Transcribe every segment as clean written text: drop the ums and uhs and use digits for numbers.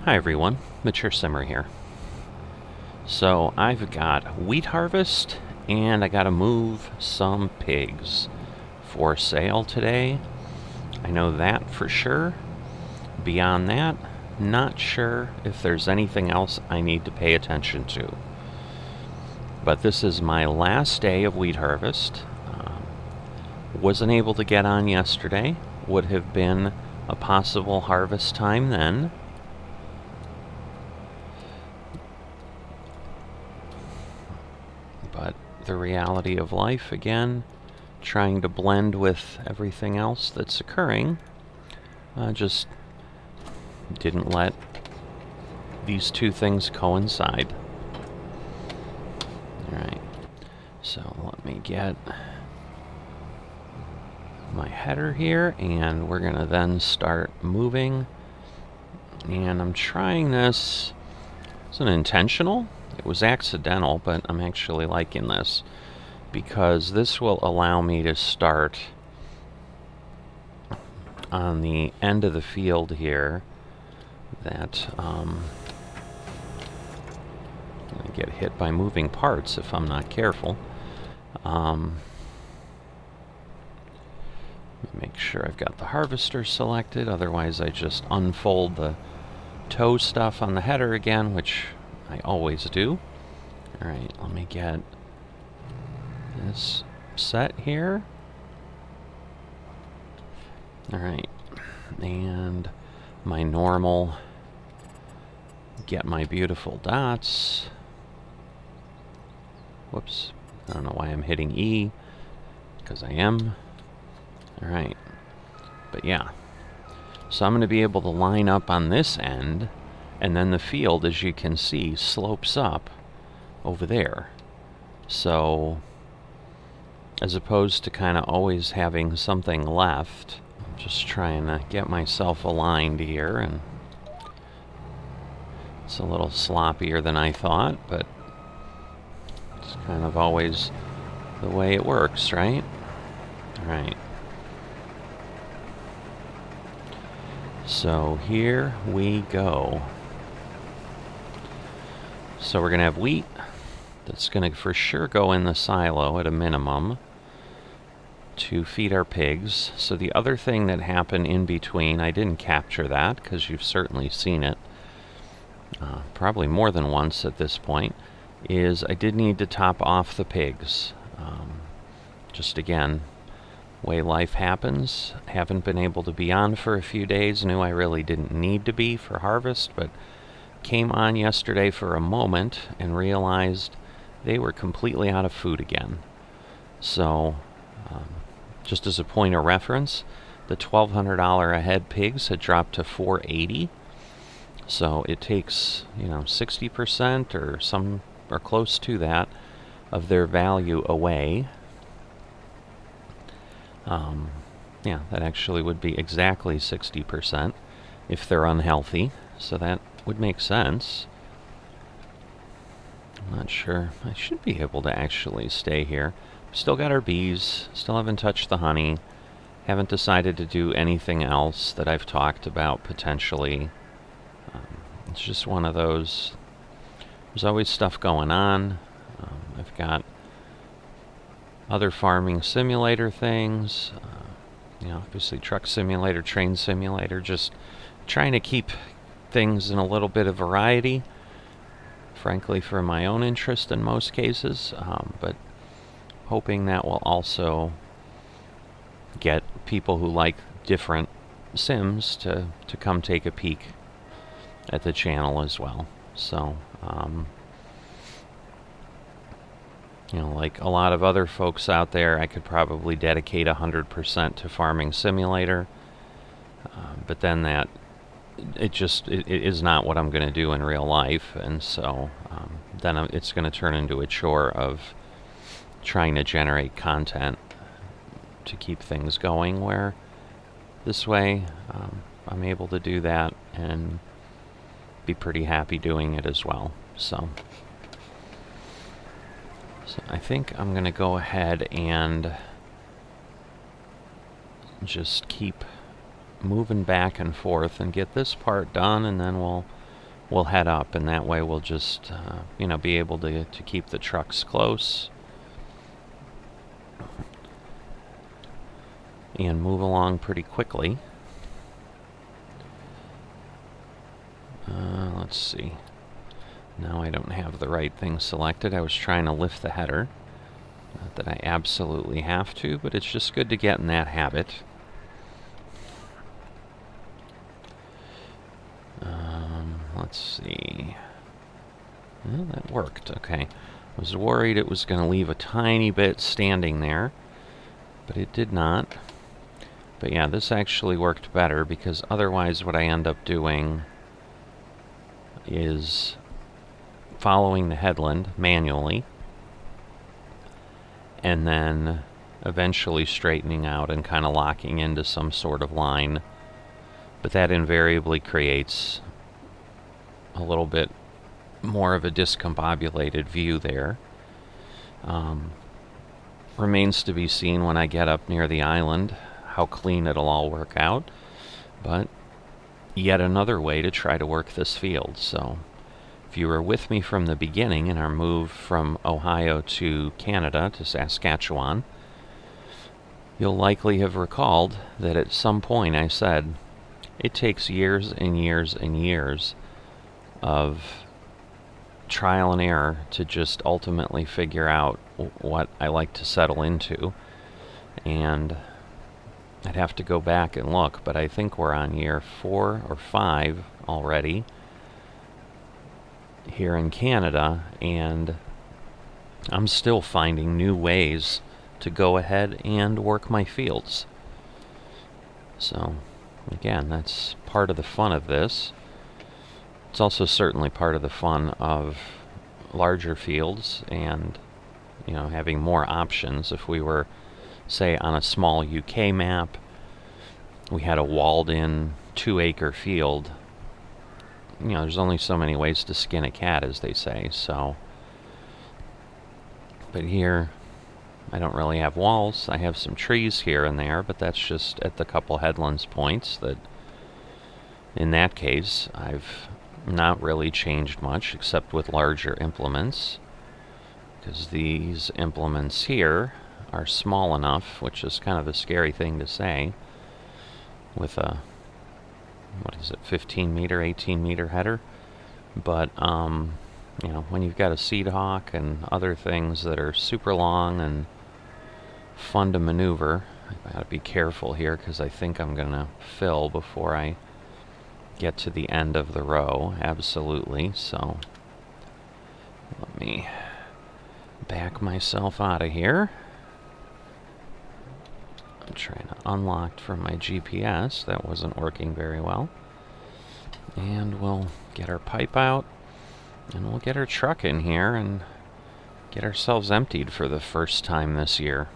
Hi everyone, Mature Simmer here. So I've got wheat harvest and I gotta move some pigs for sale today. I know that for sure. Beyond that, not sure if there's anything else I need to pay attention to. But this is my last day of wheat harvest. Wasn't able to get on yesterday. Would have been a possible harvest time then. But the reality of life, again, trying to blend with everything else that's occurring, just didn't let these two things coincide. Alright, so let me get my header here, and we're going to then start moving. And I'm trying this. It's an intentional. It was accidental, but I'm actually liking this because this will allow me to start on the end of the field here that I'm going to get hit by moving parts if I'm not careful. Make sure I've got the harvester selected, otherwise I just unfold the toe stuff on the header again, which I always do. Alright, let me get this set here. Alright, and my normal, get my beautiful dots. Whoops, I don't know why I'm hitting E, because I am. Alright, but yeah, so I'm going to be able to line up on this end, and then the field, as you can see, slopes up over there. So, as opposed to kind of always having something left, I'm just trying to get myself aligned here, and it's a little sloppier than I thought, but it's kind of always the way it works, right? Alright. So here we go. So we're going to have wheat that's going to for sure go in the silo at a minimum to feed our pigs. So the other thing that happened in between, I didn't capture that because you've certainly seen it probably more than once at this point, is I did need to top off the pigs. Just again, way life happens. Haven't been able to be on for a few days. Knew I really didn't need to be for harvest, but came on yesterday for a moment and realized they were completely out of food again. So just as a point of reference, the $1,200 a head pigs had dropped to $480. So it takes, 60% or some or close to that of their value away. Yeah, that actually would be exactly 60% if they're unhealthy, so that would make sense. I'm not sure. I should be able to actually stay here. Still got our bees, still haven't touched the honey, haven't decided to do anything else that I've talked about potentially. It's just one of those, there's always stuff going on. I've got other farming simulator things, obviously truck simulator, train simulator, just trying to keep things in a little bit of variety, frankly for my own interest in most cases, but hoping that will also get people who like different sims to come take a peek at the channel as well. So, like a lot of other folks out there, I could probably dedicate 100% to Farming Simulator, but then it is not what I'm going to do in real life, and so then it's going to turn into a chore of trying to generate content to keep things going, where this way I'm able to do that and be pretty happy doing it as well. So I think I'm going to go ahead and just keep moving back and forth and get this part done, and then we'll we'll head up, and that way we'll just, you know, be able to keep the trucks close and move along pretty quickly. Let's see. Now I don't have the right thing selected. I was trying to lift the header. Not that I absolutely have to, but it's just good to get in that habit. Let's see. Well, that worked. Okay. I was worried it was going to leave a tiny bit standing there, but it did not. But yeah, this actually worked better, because otherwise what I end up doing is following the headland manually and then eventually straightening out and kind of locking into some sort of line. But that invariably creates a little bit more of a discombobulated view there. Remains to be seen when I get up near the island how clean it'll all work out, but yet another way to try to work this field. So if you were with me from the beginning in our move from Ohio to Canada, to Saskatchewan, you'll likely have recalled that at some point I said it takes years and years and years of trial and error to just ultimately figure out what I like to settle into. And I'd have to go back and look, but I think we're on year 4 or 5 already here in Canada, and I'm still finding new ways to go ahead and work my fields. So again, that's part of the fun of this. It's also certainly part of the fun of larger fields and, you know, having more options. If we were, say, on a small UK map, we had a walled-in 2-acre field, you know, there's only so many ways to skin a cat, as they say. So, but here I don't really have walls. I have some trees here and there, but that's just at the couple headlands points that, in that case, I've not really changed much, except with larger implements, because these implements here are small enough, which is kind of a scary thing to say, with a, what is it, 15 meter, 18 meter header. But, you know, when you've got a seed hawk and other things that are super long and fun to maneuver, I gotta be careful here, because I think I'm gonna fill before I get to the end of the row. Absolutely. So let me back myself out of here. I'm trying to unlock from my GPS. That wasn't working very well. And we'll get our pipe out, and we'll get our truck in here and get ourselves emptied for the first time this year.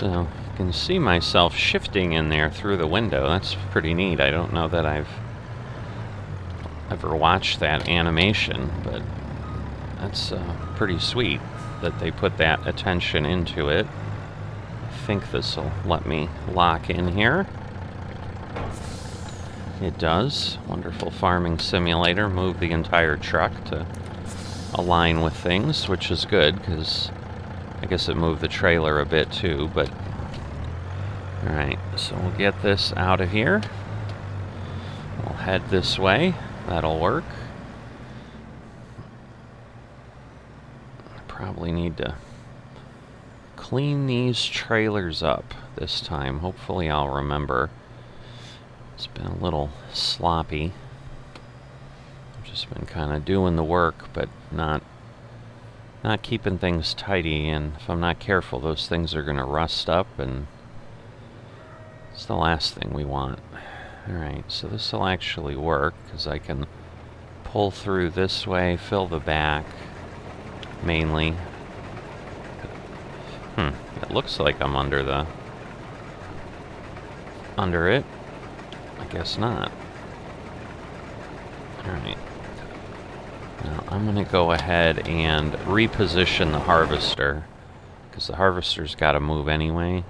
So you can see myself shifting in there through the window. That's pretty neat. I don't know that I've ever watched that animation, but that's pretty sweet that they put that attention into it. I think this will let me lock in here. It does. Wonderful farming simulator. Move the entire truck to align with things, which is good, because I guess it moved the trailer a bit too, but alright, so we'll get this out of here. We'll head this way. That'll work. I probably need to clean these trailers up this time. Hopefully I'll remember. It's been a little sloppy. I've just been kind of doing the work, but not keeping things tidy, and if I'm not careful, those things are going to rust up, and it's the last thing we want. Alright, so this will actually work, because I can pull through this way, fill the back, mainly. It looks like I'm under it. I guess not. Alright. Now I'm going to go ahead and reposition the harvester, because the harvester's got to move anyway.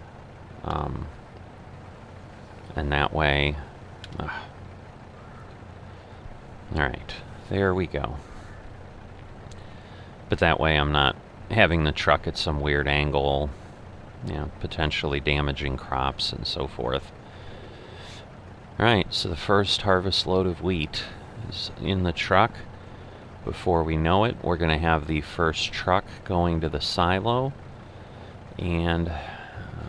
And that way... Alright, there we go. But that way I'm not having the truck at some weird angle, you know, potentially damaging crops and so forth. Alright, so the first harvest load of wheat is in the truck. Before we know it, we're going to have the first truck going to the silo. And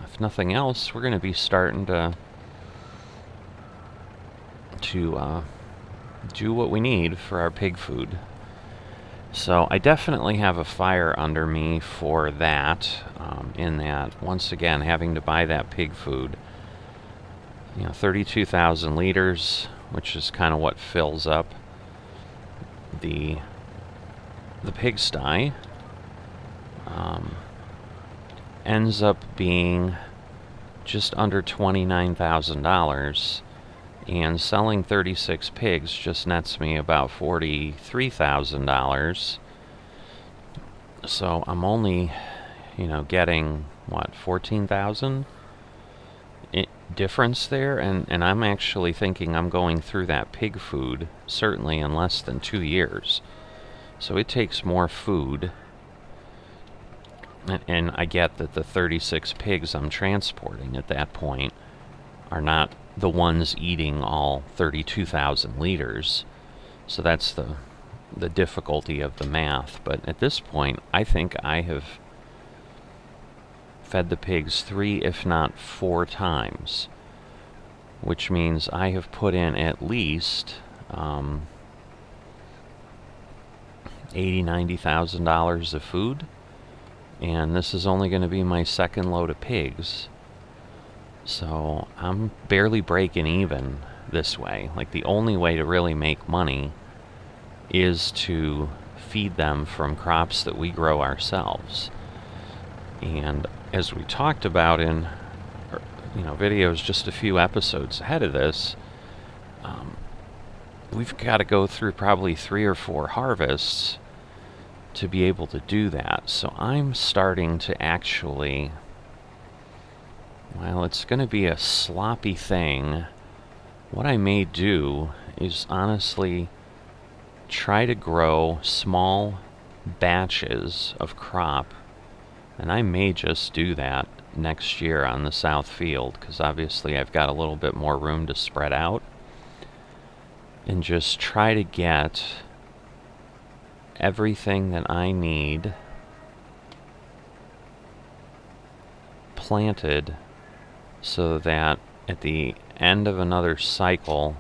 if nothing else, we're going to be starting to do what we need for our pig food. So I definitely have a fire under me for that, in that, once again, having to buy that pig food. You know, 32,000 liters, which is kind of what fills up the pigsty, ends up being just under $29,000, and selling 36 pigs just nets me about $43,000. So I'm only, you know, getting, what, 14,000 difference there, and I'm actually thinking I'm going through that pig food certainly in less than 2 years. So it takes more food, and I get that the 36 pigs I'm transporting at that point are not the ones eating all 32,000 liters. So that's the difficulty of the math. But at this point, I think I have fed the pigs 3, if not 4 times, which means I have put in at least $80,000-$90,000 of food, and this is only going to be my second load of pigs. So I'm barely breaking even this way. Like, the only way to really make money is to feed them from crops that we grow ourselves. And as we talked about in, you know, videos just a few episodes ahead of this, we've got to go through probably 3 or 4 harvests to be able to do that. So I'm starting to actually, well, it's going to be a sloppy thing. What I may do is honestly try to grow small batches of crop, and I may just do that next year on the south field, because obviously I've got a little bit more room to spread out, and just try to get everything that I need planted, so that at the end of another cycle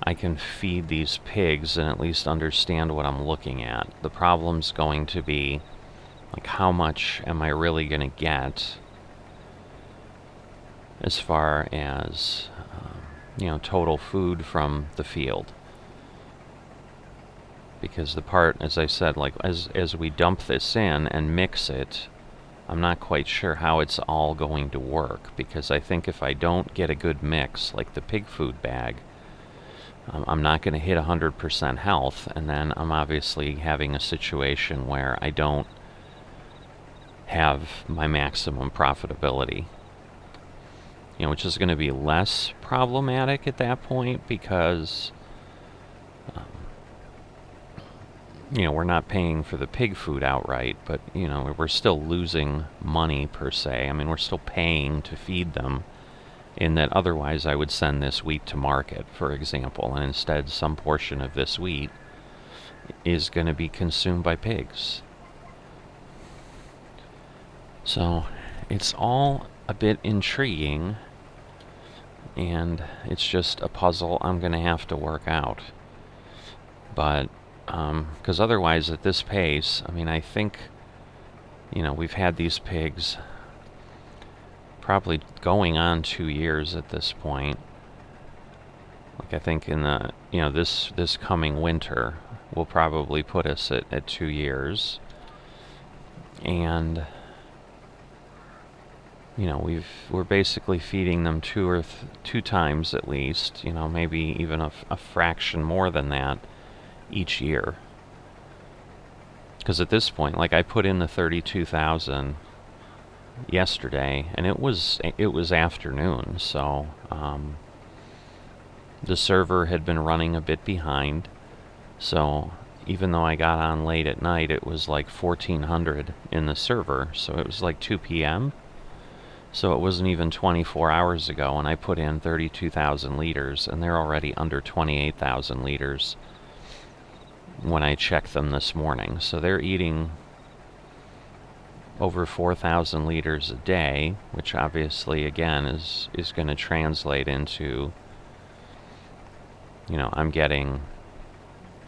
I can feed these pigs and at least understand what I'm looking at. The problem's going to be, like, how much am I really going to get as far as you know, total food from the field. Because the part, as I said, like, as we dump this in and mix it, I'm not quite sure how it's all going to work, because I think if I don't get a good mix, like the pig food bag, I'm not going to hit 100% health, and then I'm obviously having a situation where I don't have my maximum profitability. You know, which is going to be less problematic at that point, because you know, we're not paying for the pig food outright, but, you know, we're still losing money per se. I mean, we're still paying to feed them, in that otherwise I would send this wheat to market, for example, and instead some portion of this wheat is going to be consumed by pigs. So it's all a bit intriguing, and it's just a puzzle I'm going to have to work out. But because otherwise, at this pace, I mean, I think, you know, we've had these pigs probably going on 2 years at this point. Like, Like I think in the, this coming winter will probably put us at 2 years. And we're basically feeding them two times at least, maybe even a fraction more than that each year. Because at this point, like I put in the 32,000 yesterday, and it was afternoon, so the server had been running a bit behind. So even though I got on late at night, it was like 1400 in the server, so it was like 2 p.m. So it wasn't even 24 hours ago, and I put in 32,000 liters, and they're already under 28,000 liters when I checked them this morning. So they're eating over 4,000 liters a day, which obviously, again, is going to translate into, I'm getting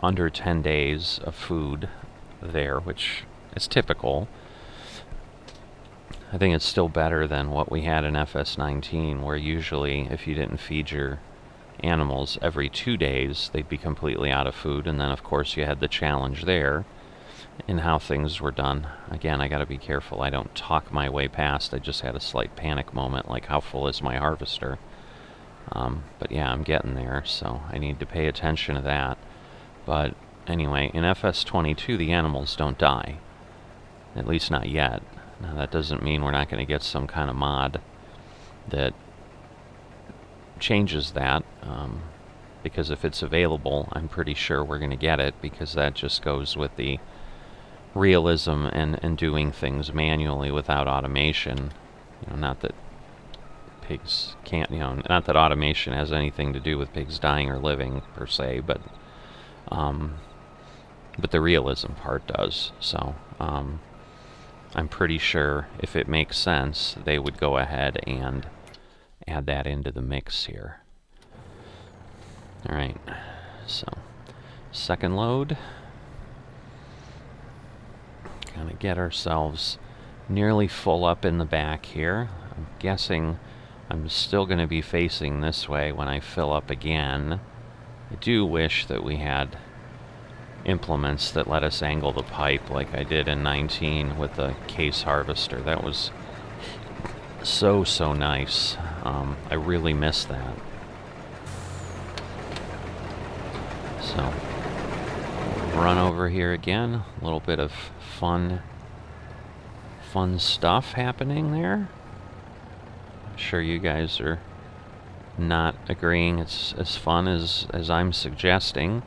under 10 days of food there, which is typical. I think it's still better than what we had in FS19, where usually if you didn't feed your animals every 2 days, they'd be completely out of food. And then, of course, you had the challenge there in how things were done. Again, I got to be careful I don't talk my way past. I just had a slight panic moment, like how full is my harvester? But yeah, I'm getting there, so I need to pay attention to that. But anyway, in FS22, the animals don't die. At least not yet. Now, that doesn't mean we're not going to get some kind of mod that changes that, because if it's available, I'm pretty sure we're going to get it, because that just goes with the realism and doing things manually without automation. Not that pigs can't, not that automation has anything to do with pigs dying or living per se, but the realism part does. So I'm pretty sure if it makes sense, they would go ahead and add that into the mix here. Alright, so second load. Kind of get ourselves nearly full up in the back here. I'm guessing I'm still going to be facing this way when I fill up again. I do wish that we had implements that let us angle the pipe like I did in 19 with the case harvester. That was so nice. I really miss that. So, run over here again. A little bit of fun stuff happening there. I'm sure you guys are not agreeing it's as fun as I'm suggesting.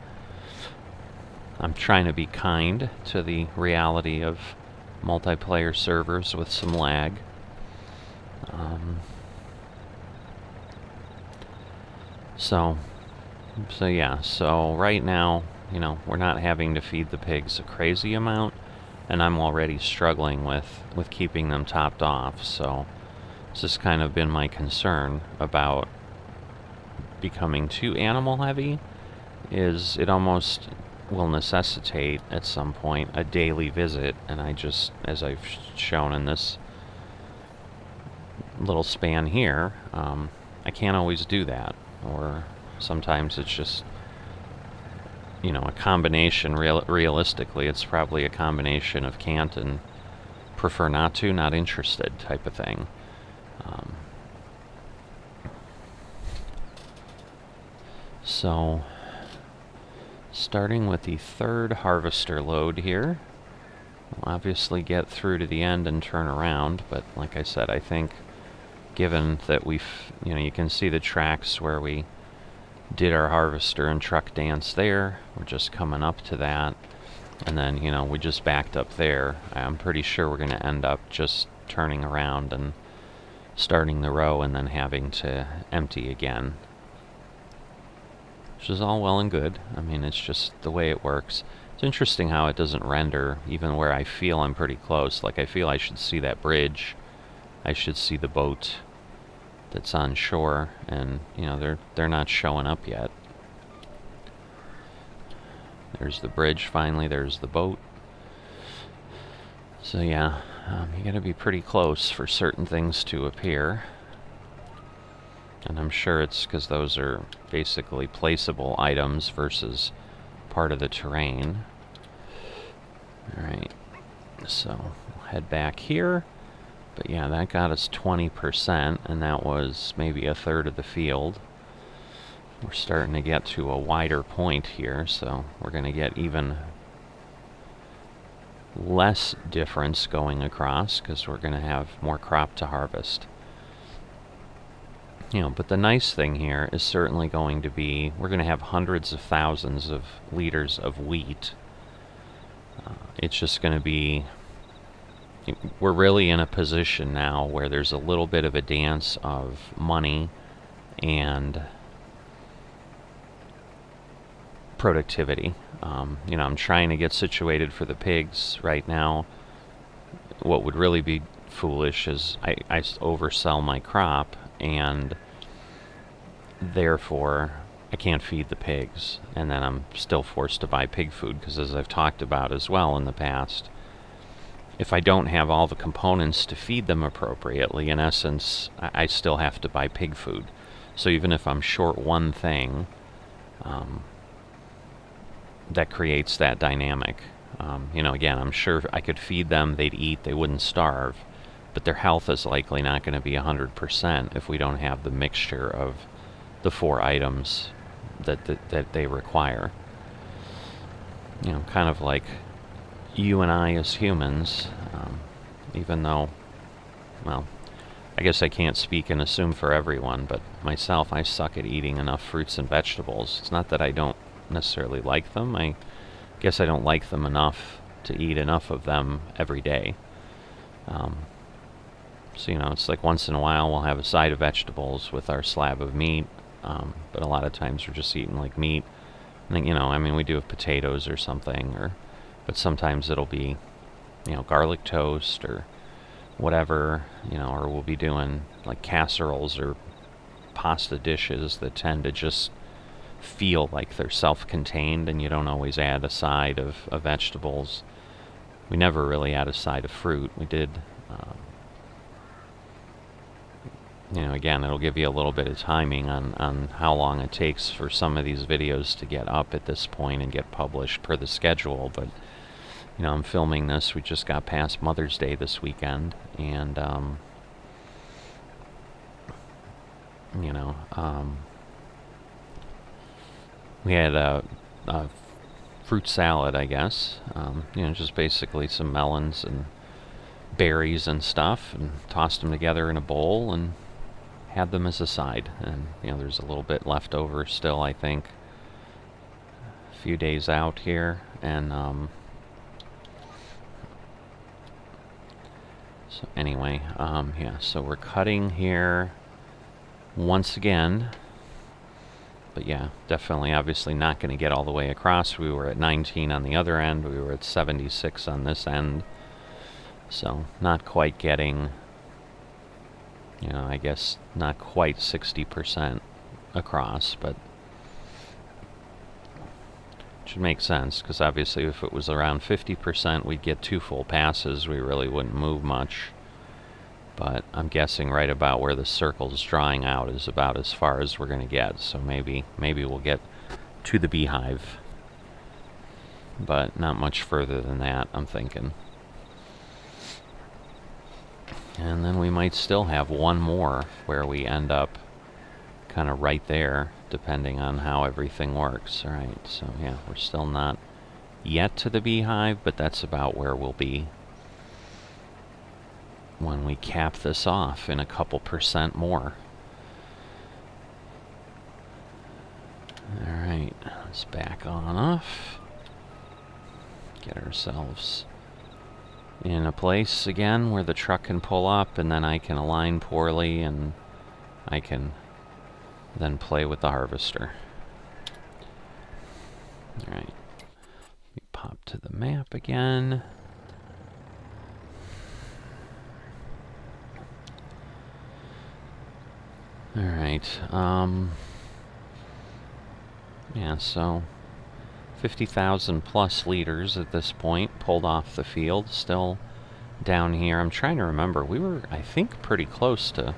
I'm trying to be kind to the reality of multiplayer servers with some lag. So yeah, so right now, we're not having to feed the pigs a crazy amount, and I'm already struggling with keeping them topped off, so this has kind of been my concern about becoming too animal heavy, is it almost will necessitate at some point a daily visit, and I just, as I've shown in this little span here, I can't always do that, or sometimes it's just, a combination, realistically, it's probably a combination of can't and prefer not to, not interested type of thing. So, starting with the third harvester load here, we'll obviously get through to the end and turn around, but like I said, I think given that you can see the tracks where we did our harvester and truck dance there, we're just coming up to that, and then, we just backed up there. I'm pretty sure we're going to end up just turning around and starting the row and then having to empty again. Which is all well and good. I mean, it's just the way it works. It's interesting how it doesn't render even where I feel I'm pretty close. Like, I feel I should see that bridge. I should see the boat that's on shore, and, they're not showing up yet. There's the bridge, finally, there's the boat. So yeah, you gotta be pretty close for certain things to appear. And I'm sure it's because those are basically placeable items versus part of the terrain. Alright, so we'll head back here. But yeah, that got us 20%, and that was maybe a third of the field. We're starting to get to a wider point here, so we're going to get even less difference going across because we're going to have more crop to harvest. You know, but the nice thing here is certainly going to be, we're going to have hundreds of thousands of liters of wheat. It's just going to be, we're really in a position now where there's a little bit of a dance of money and productivity. You know, I'm trying to get situated for the pigs right now. What would really be foolish is I oversell my crop, and therefore I can't feed the pigs, and then I'm still forced to buy pig food, because as I've talked about as well in the past, if I don't have all the components to feed them appropriately, in essence, I still have to buy pig food. So even if I'm short one thing, that creates that dynamic. You know, again, I'm sure I could feed them, they'd eat, they wouldn't starve, but their health is likely not going to be 100% if we don't have the mixture of the 4 items that they require. You know, kind of like you and I as humans, even though, well, I guess I can't speak and assume for everyone, but myself, I suck at eating enough fruits and vegetables. It's not that I don't necessarily like them. I guess I don't like them enough to eat enough of them every day. So, you know, it's like once in a while we'll have a side of vegetables with our slab of meat, but a lot of times we're just eating like meat. And then, you know, I mean, we do have potatoes or something, but sometimes it'll be, you know, garlic toast or whatever, you know, or we'll be doing like casseroles or pasta dishes that tend to just feel like they're self-contained, and you don't always add a side of vegetables. We never really add a side of fruit. We did, you know, again, it'll give you a little bit of timing on how long it takes for some of these videos to get up at this point and get published per the schedule, but, you know, I'm filming this. We just got past Mother's Day this weekend, and, you know, we had a fruit salad, I guess. You know, just basically some melons and berries and stuff, and tossed them together in a bowl and had them as a side. And, you know, there's a little bit left over still, I think. A few days out here, and so anyway, yeah, so we're cutting here once again. But yeah, definitely, obviously not going to get all the way across. We were at 19 on the other end. We were at 76 on this end. So not quite getting, you know, I guess not quite 60% across, but it should make sense, because obviously if it was around 50%, we'd get 2 full passes. We really wouldn't move much. But I'm guessing right about where the circle's drawing out is about as far as we're going to get. So maybe we'll get to the beehive, but not much further than that, I'm thinking. And then we might still have one more where we end up kind of right there, depending on how everything works. All right, so yeah, we're still not yet to the beehive, but that's about where we'll be when we cap this off in a couple percent more. Alright, let's back on off. Get ourselves in a place again where the truck can pull up, and then I can align poorly, and I can then play with the harvester. Alright, we pop to the map again. Alright, yeah, so 50,000 plus liters at this point pulled off the field. Still down here. I'm trying to remember. We were, I think, pretty close to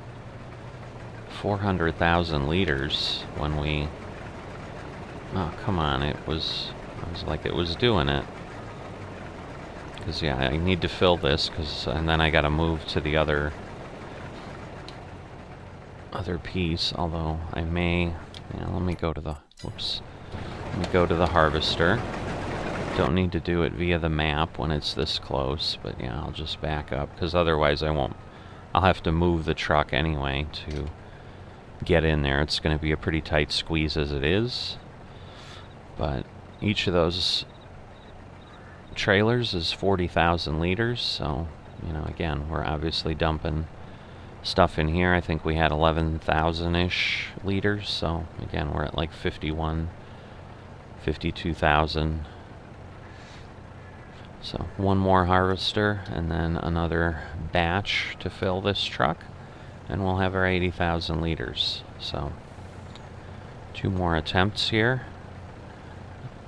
400,000 liters when we... Oh, come on, it was like it was doing it. Because, yeah, I need to fill this, and then I gotta move to the other piece, although I may... Yeah, let me go to the... Whoops. Let me go to the harvester. Don't need to do it via the map when it's this close, but yeah, I'll just back up, because otherwise I won't... I'll have to move the truck anyway to get in there. It's going to be a pretty tight squeeze as it is, but each of those trailers is 40,000 liters, so, you know, again, we're obviously dumping stuff in here. I think we had 11,000-ish liters, so again, we're at like 52,000. So one more harvester and then another batch to fill this truck, and we'll have our 80,000 liters. So 2 more attempts here,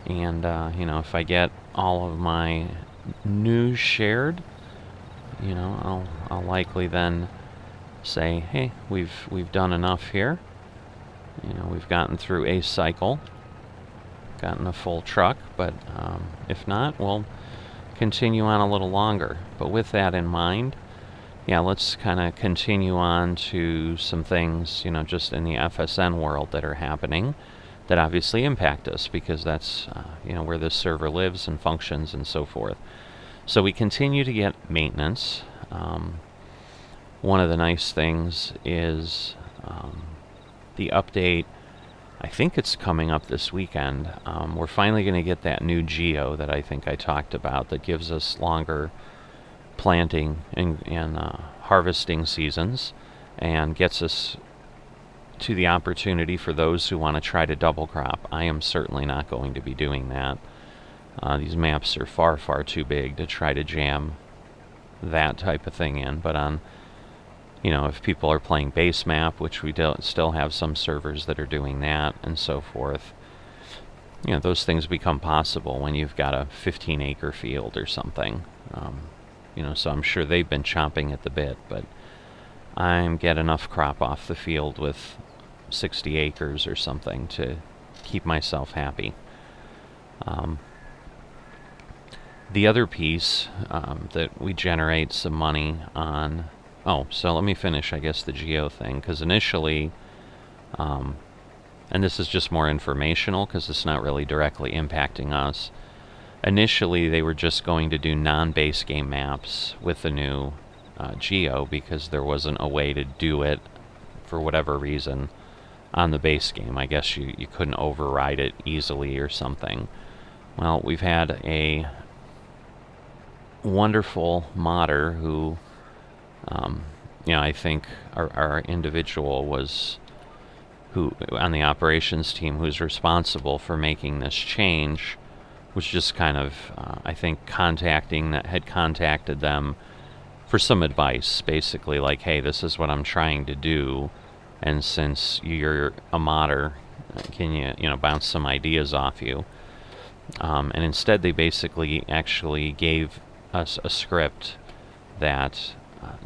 and you know, if I get all of my news shared, you know, I'll likely then say, hey, we've done enough here. You know, we've gotten through a cycle, gotten a full truck, but if not, we'll continue on a little longer. But with that in mind, yeah, let's kind of continue on to some things, you know, just in the FSN world that are happening that obviously impact us, because that's, you know, where this server lives and functions and so forth. So we continue to get maintenance. One of the nice things is the update. I think it's coming up this weekend. We're finally going to get that new GEO that I think I talked about that gives us longer planting and harvesting seasons, and gets us to the opportunity for those who want to try to double crop. I am certainly not going to be doing that. These maps are far, far too big to try to jam that type of thing in. But on, you know, if people are playing base map, which we still have some servers that are doing that and so forth, you know, those things become possible when you've got a 15-acre field or something. You know, so I'm sure they've been chomping at the bit, but I'm get enough crop off the field with 60 acres or something to keep myself happy. The other piece that we generate some money on... Oh, so let me finish, I guess, the GEO thing, because initially, and this is just more informational because it's not really directly impacting us, initially they were just going to do non-base game maps with the new GEO, because there wasn't a way to do it, for whatever reason, on the base game. I guess you couldn't override it easily or something. Well, we've had a wonderful modder who... you know, I think our individual was who on the operations team who's responsible for making this change was just kind of, I think, had contacted them for some advice, basically like, hey, this is what I'm trying to do, and since you're a modder, can you know, bounce some ideas off you? And instead they basically actually gave us a script that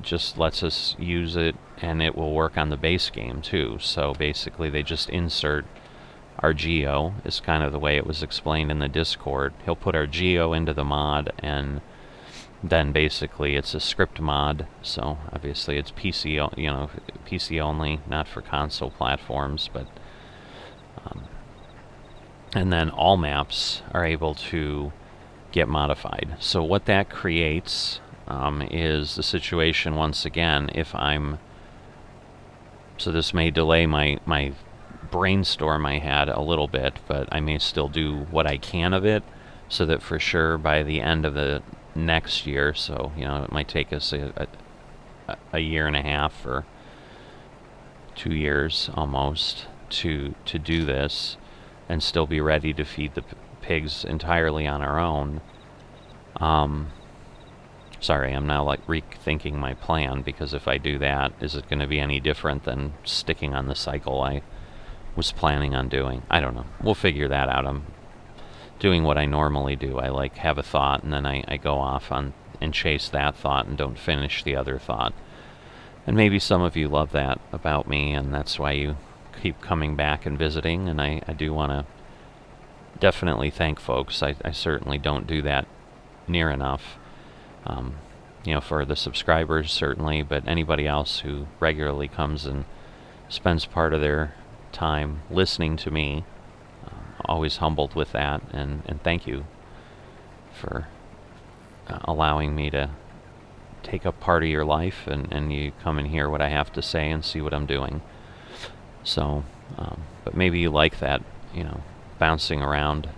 just lets us use it, and it will work on the base game too. So basically they just insert our GEO, is kind of the way it was explained in the Discord. He'll put our GEO into the mod, and then basically it's a script mod, so obviously it's PC, you know, PC only, not for console platforms, but and then all maps are able to get modified. So what that creates is the situation, once again, if I'm... So this may delay my brainstorm I had a little bit, but I may still do what I can of it, so that for sure by the end of the next year, so, you know, it might take us a year and a half or 2 years almost to do this, and still be ready to feed the pigs entirely on our own. Sorry, I'm now like rethinking my plan, because if I do that, is it going to be any different than sticking on the cycle I was planning on doing? I don't know. We'll figure that out. I'm doing what I normally do. I like have a thought, and then I go off on and chase that thought and don't finish the other thought. And maybe some of you love that about me, and that's why you keep coming back and visiting, and I do want to definitely thank folks. I certainly don't do that near enough. You know, for the subscribers, certainly, but anybody else who regularly comes and spends part of their time listening to me, always humbled with that, and thank you for allowing me to take up part of your life, and you come and hear what I have to say and see what I'm doing. So, but maybe you like that, you know, bouncing around,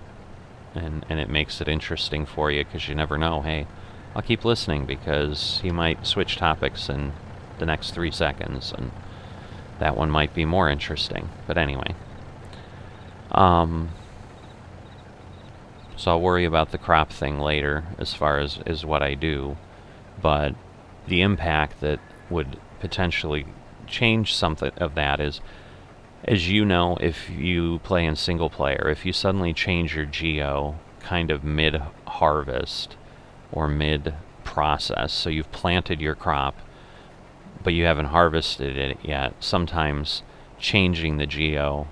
and it makes it interesting for you, because you never know. Hey, I'll keep listening because he might switch topics in the next 3 seconds, and that one might be more interesting. But anyway, so I'll worry about the crop thing later as far as what I do, but the impact that would potentially change something of that is, as you know, if you play in single player, if you suddenly change your geo kind of mid-harvest or mid-process, so you've planted your crop, but you haven't harvested it yet, sometimes changing the geo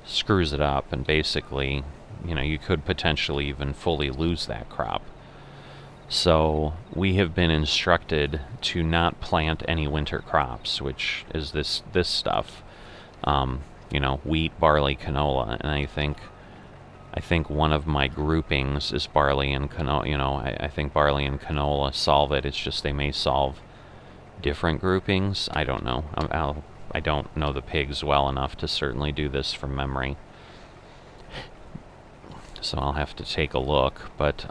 screws it up, and basically, you know, you could potentially even fully lose that crop. So we have been instructed to not plant any winter crops, which is this stuff, you know, wheat, barley, canola, and I think one of my groupings is barley and canola. You know, I think barley and canola solve it. It's just they may solve different groupings. I don't know. I don't know the pigs well enough to certainly do this from memory, so I'll have to take a look. But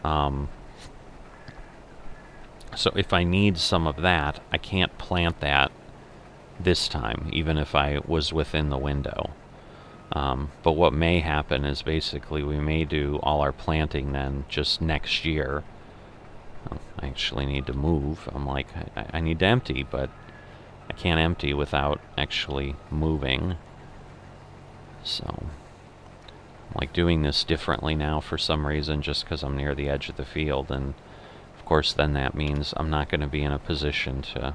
so if I need some of that, I can't plant that this time, even if I was within the window. But what may happen is basically we may do all our planting then just next year. I actually need to move. I'm like, I need to empty, but I can't empty without actually moving. So I'm like doing this differently now for some reason, just because I'm near the edge of the field, and of course then that means I'm not going to be in a position to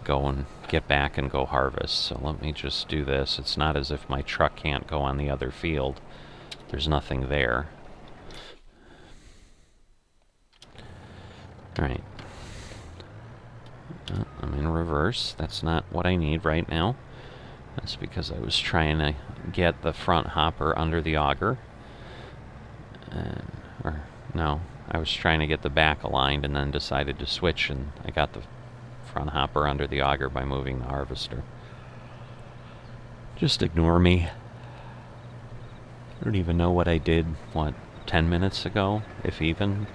go and get back and go harvest. So let me just do this. It's not as if my truck can't go on the other field. There's nothing there. Alright. I'm in reverse. That's not what I need right now. That's because I was trying to get the front hopper under the auger. Or, no, I was trying to get the back aligned and then decided to switch, and I got the front hopper under the auger by moving the harvester. Just ignore me. I don't even know what I did, 10 minutes ago, if even?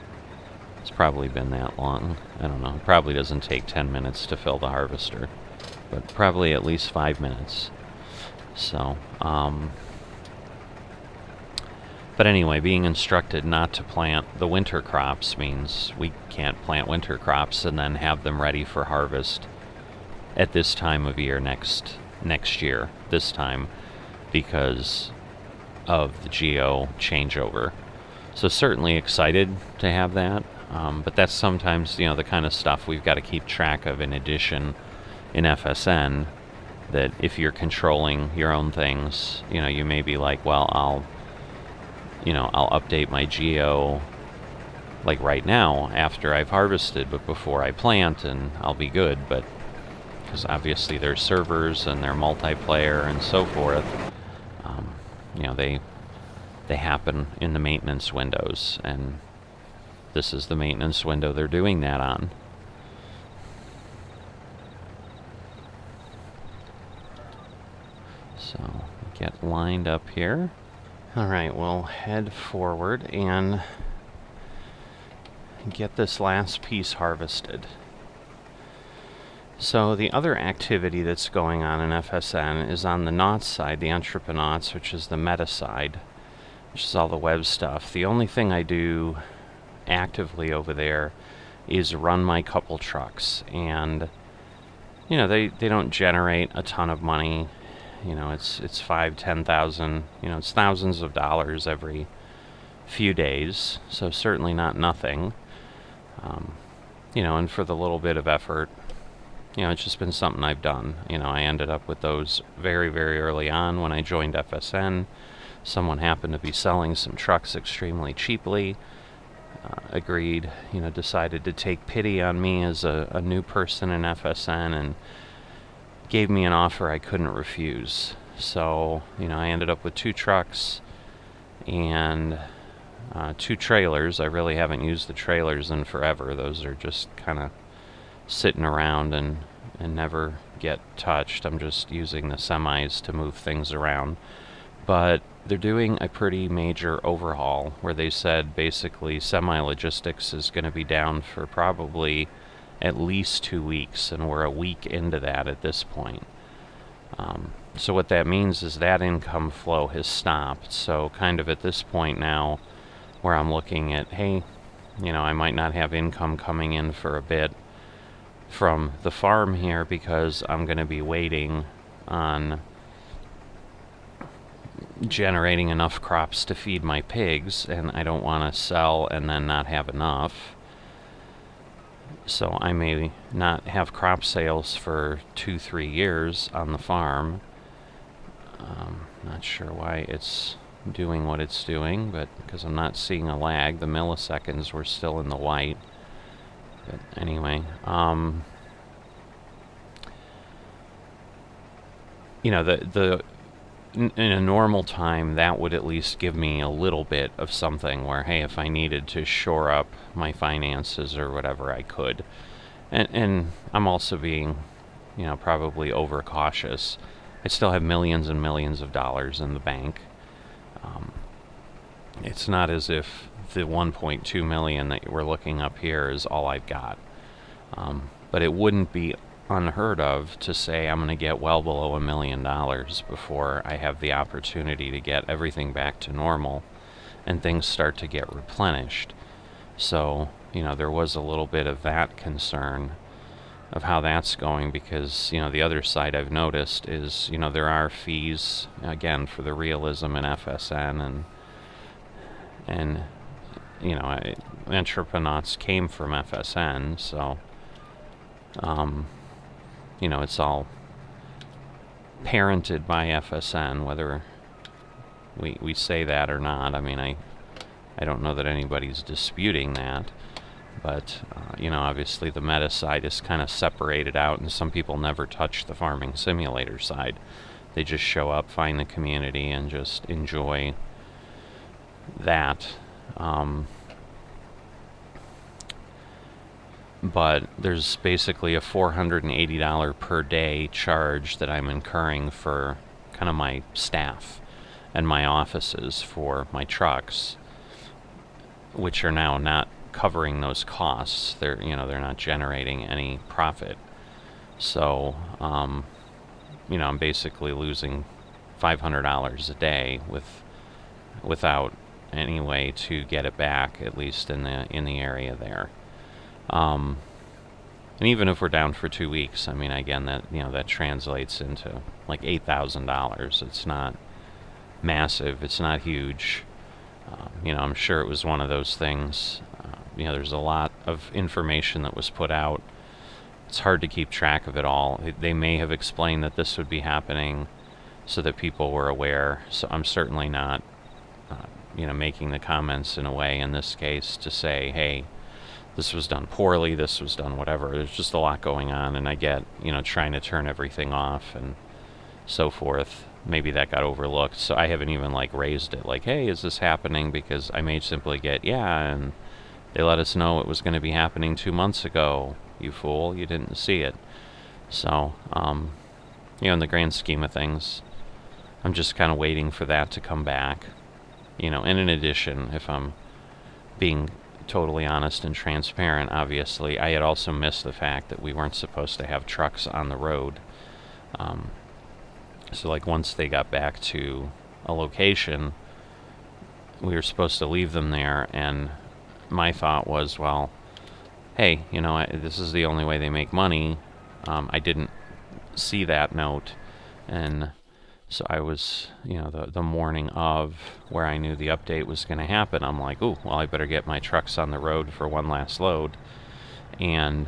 It's probably been that long. I don't know. It probably doesn't take 10 minutes to fill the harvester, but probably at least 5 minutes. So, but anyway, being instructed not to plant the winter crops means we can't plant winter crops and then have them ready for harvest at this time of year next year, this time, because of the geo changeover. So certainly excited to have that, but that's sometimes, you know, the kind of stuff we've got to keep track of in addition in FSN, that if you're controlling your own things, you know, you may be like, well, I'll update my geo like right now after I've harvested, but before I plant, and I'll be good. But because obviously there's servers and they're multiplayer and so forth, you know, they happen in the maintenance windows, and this is the maintenance window they're doing that on. So get lined up here. Alright, we'll head forward and get this last piece harvested. So the other activity that's going on in FSN is on the Nauts side, the Entreprenauts, which is the meta side, which is all the web stuff. The only thing I do actively over there is run my couple trucks, and you know, they don't generate a ton of money. You know, it's $5,000-$10,000, you know, it's thousands of dollars every few days, so certainly not nothing. You know, and for the little bit of effort, it's just been something I've done. I ended up with those very, very early on when I joined FSN. Someone happened to be selling some trucks extremely cheaply. Agreed, decided to take pity on me as a new person in FSN and gave me an offer I couldn't refuse. So, I ended up with 2 trucks and 2 trailers. I really haven't used the trailers in forever. Those are just kind of sitting around and never get touched. I'm just using the semis to move things around. But they're doing a pretty major overhaul where they said basically semi-logistics is going to be down for probably at least 2 weeks, and we're a week into that at this point. So what that means is that income flow has stopped. So kind of at this point now where I'm looking at, hey, I might not have income coming in for a bit from the farm here because I'm going to be waiting on generating enough crops to feed my pigs, and I don't want to sell and then not have enough. So I may not have crop sales for 2-3 years on the farm. Not sure why it's doing what it's doing, but because I'm not seeing a lag, the milliseconds were still in the white. But anyway, in a normal time, that would at least give me a little bit of something where, hey, if I needed to shore up my finances or whatever, I could. And I'm also being, probably overcautious. I still have millions and millions of dollars in the bank. It's not as if the 1.2 million that we're looking up here is all I've got. But it wouldn't be unheard of to say I'm going to get well below $1 million before I have the opportunity to get everything back to normal and things start to get replenished. So, there was a little bit of that concern of how that's going because, the other side I've noticed is, there are fees, again, for the realism in FSN and Entrepreneurs came from FSN, so it's all parented by FSN, whether we say that or not. I mean, I don't know that anybody's disputing that, but obviously the meta side is kind of separated out, and some people never touch the farming simulator side. They just show up, find the community, and just enjoy that. But there's basically a $480 per day charge that I'm incurring for kind of my staff and my offices for my trucks, which are now not covering those costs. They're not generating any profit. So, I'm basically losing $500 a day without any way to get it back, at least in the area there. And even if we're down for 2 weeks, I mean, again, that translates into like $8,000. It's not massive. It's not huge. I'm sure it was one of those things. There's a lot of information that was put out. It's hard to keep track of it all. They may have explained that this would be happening so that people were aware. So I'm certainly not, making the comments in a way in this case to say, hey, this was done poorly, this was done whatever. There's just a lot going on, and I get, trying to turn everything off and so forth. Maybe that got overlooked, so I haven't even raised it hey, is this happening? Because I may simply get, yeah, and they let us know it was going to be happening 2 months ago. You fool, you didn't see it. So, in the grand scheme of things, I'm just kind of waiting for that to come back. And in addition, if I'm being totally honest and transparent, obviously, I had also missed the fact that we weren't supposed to have trucks on the road. So once they got back to a location, we were supposed to leave them there, and my thought was, well, hey, this is the only way they make money. I didn't see that note, and so I was, the morning of where I knew the update was going to happen, I'm like, ooh, well, I better get my trucks on the road for one last load. And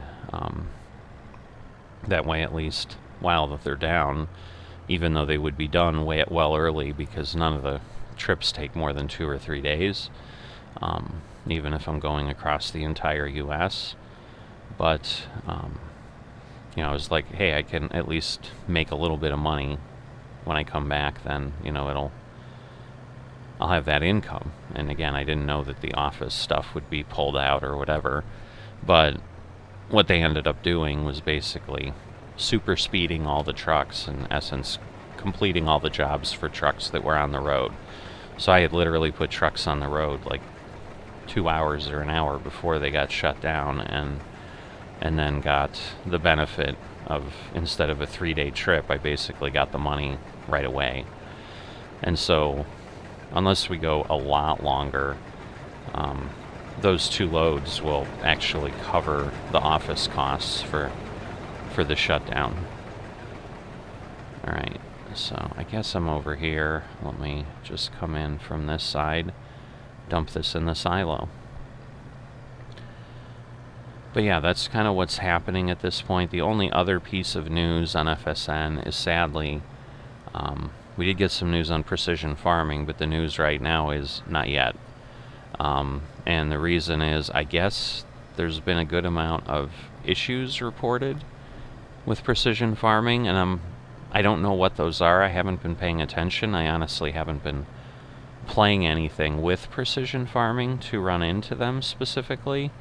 That way, at least while that they're down, even though they would be done well early, because none of the trips take more than 2 or 3 days, even if I'm going across the entire U.S. But, you know, I was like, hey, I can at least make a little bit of money when I come back. Then, you know, I'll have that income. And again, I didn't know that the office stuff would be pulled out or whatever. But what they ended up doing was basically super speeding all the trucks, in essence, completing all the jobs for trucks that were on the road. So I had literally put trucks on the road like 2 hours or an hour before they got shut down, and then got the benefit of, instead of a 3-day trip, I basically got the money right away. And so, unless we go a lot longer, those 2 loads will actually cover the office costs for the shutdown. Alright, so I guess I'm over here. Let me just come in from this side, dump this in the silo. But yeah, that's kind of what's happening at this point. The only other piece of news on FSN is, sadly, we did get some news on precision farming, but the news right now is not yet. And the reason is, I guess there's been a good amount of issues reported with precision farming, and I don't know what those are. I haven't been paying attention. I honestly haven't been playing anything with precision farming to run into them specifically,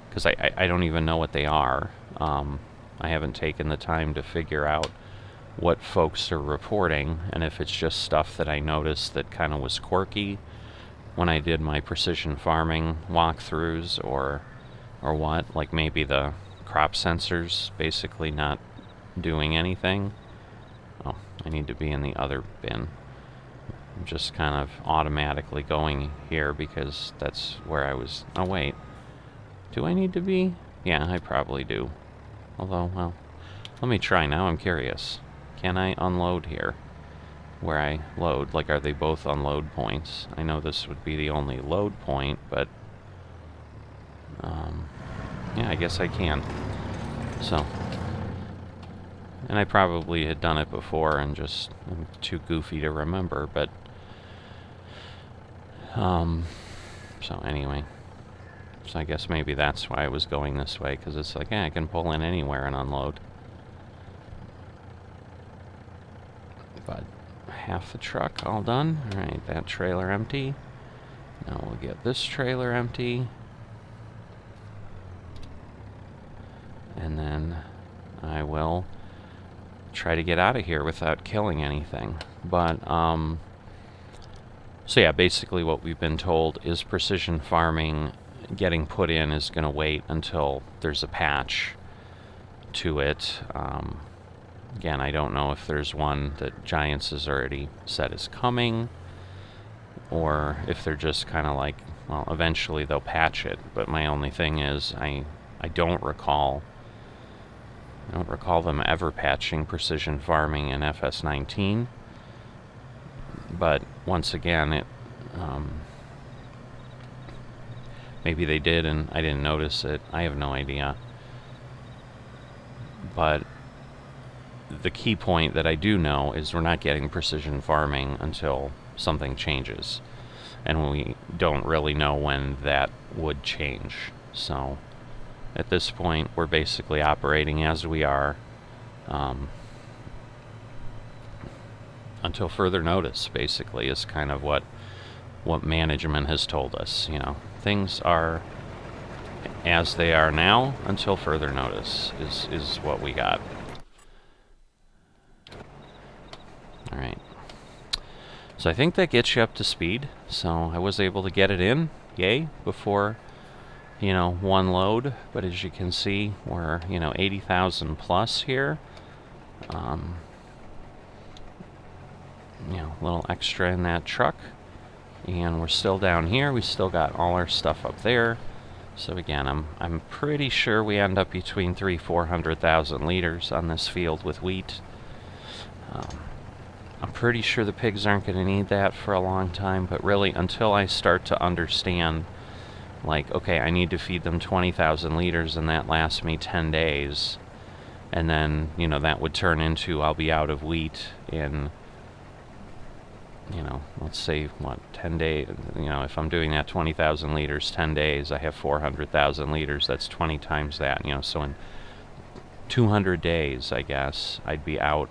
because I don't even know what they are. I haven't taken the time to figure out what folks are reporting, and if it's just stuff that I noticed that kind of was quirky when I did my precision farming walkthroughs, or what, like maybe the crop sensors basically not doing anything. Oh, I need to be in the other bin. I'm just kind of automatically going here because that's where I was. Oh wait, do I need to be? Yeah, I probably do. Although, well, let me try now. I'm curious. Can I unload here where I load? Like, are they both unload points? I know this would be the only load point, but yeah, I guess I can. So, and I probably had done it before and just I'm too goofy to remember, but so anyway, so I guess maybe that's why I was going this way, because it's like, I can pull in anywhere and unload. But half the truck all done. Alright, that trailer empty. Now we'll get this trailer empty. And then I will try to get out of here without killing anything. But, so yeah, basically what we've been told is precision farming getting put in is going to wait until there's a patch to it. Again, I don't know if there's one that Giants has already said is coming, or if they're just kind of like, well, eventually they'll patch it. But my only thing is, I don't recall them ever patching precision farming in FS19. But once again, it maybe they did and I didn't notice it. I have no idea. But the key point that I do know is we're not getting precision farming until something changes. And we don't really know when that would change. So at this point, we're basically operating as we are until further notice, basically, is kind of what management has told us. You know, things are as they are now until further notice is what we got. Alright. So I think that gets you up to speed. So I was able to get it in, yay, before, you know, one load. But as you can see, we're, you know, 80,000 plus here. You know, a little extra in that truck. And we're still down here. We still got all our stuff up there. So again, I'm pretty sure we end up between 300,000-400,000 liters on this field with wheat. I'm pretty sure the pigs aren't going to need that for a long time, but really until I start to understand, like, okay, I need to feed them 20,000 liters and that lasts me 10 days, And then, you know, that would turn into I'll be out of wheat in, you know, let's say, what, 10 days. You know, if I'm doing that 20,000 liters, 10 days, I have 400,000 liters. That's 20 times that, you know, so in 200 days, I guess, I'd be out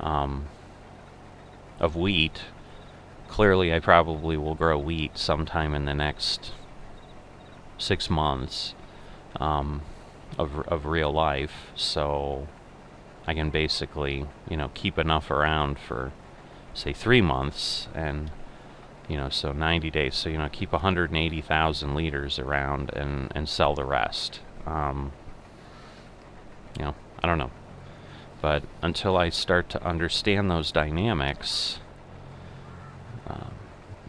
of wheat. Clearly, I probably will grow wheat sometime in the next 6 months of real life, so I can basically, you know, keep enough around for, say, 3 months, and, you know, so 90 days, so, you know, keep 180,000 liters around and sell the rest. You know, I don't know. But until I start to understand those dynamics,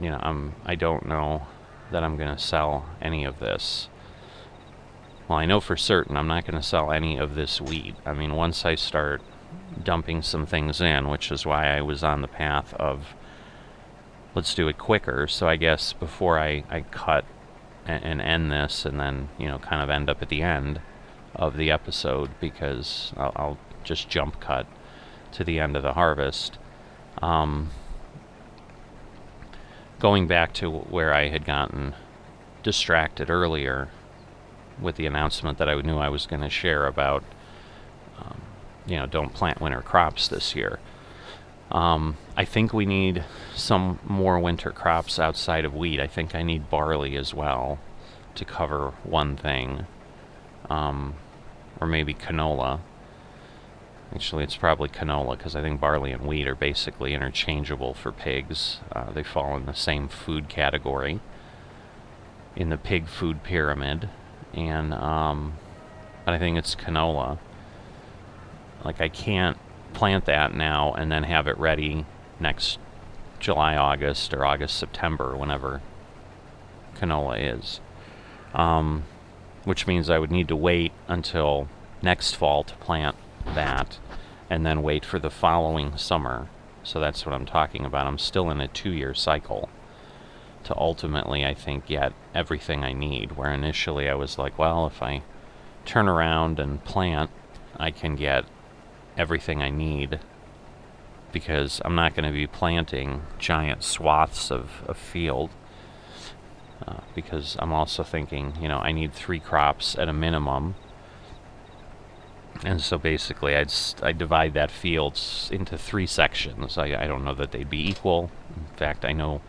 you know, I don't know that I'm going to sell any of this. Well, I know for certain I'm not going to sell any of this wheat. I mean, once I start dumping some things in, which is why I was on the path of let's do it quicker. So I guess before I cut and end this, and then, you know, kind of end up at the end of the episode, because I'll just jump cut to the end of the harvest. Going back to where I had gotten distracted earlier with the announcement that I knew I was going to share about, you know, don't plant winter crops this year. I think we need some more winter crops outside of wheat. I think I need barley as well to cover one thing, or maybe canola. Actually, it's probably canola, because I think barley and wheat are basically interchangeable for pigs. They fall in the same food category in the pig food pyramid, and but I think it's canola. Like, I can't plant that now and then have it ready next July, August, or August, September, whenever canola is. Which means I would need to wait until next fall to plant that, and then wait for the following summer. So that's what I'm talking about. I'm still in a 2-year cycle to ultimately, I think, get everything I need, where initially I was like, well, if I turn around and plant, I can get everything I need, because I'm not going to be planting giant swaths of field, because I'm also thinking, you know, I need 3 crops at a minimum. And so basically I'd divide that field into 3 sections. I don't know that they'd be equal. In fact, I know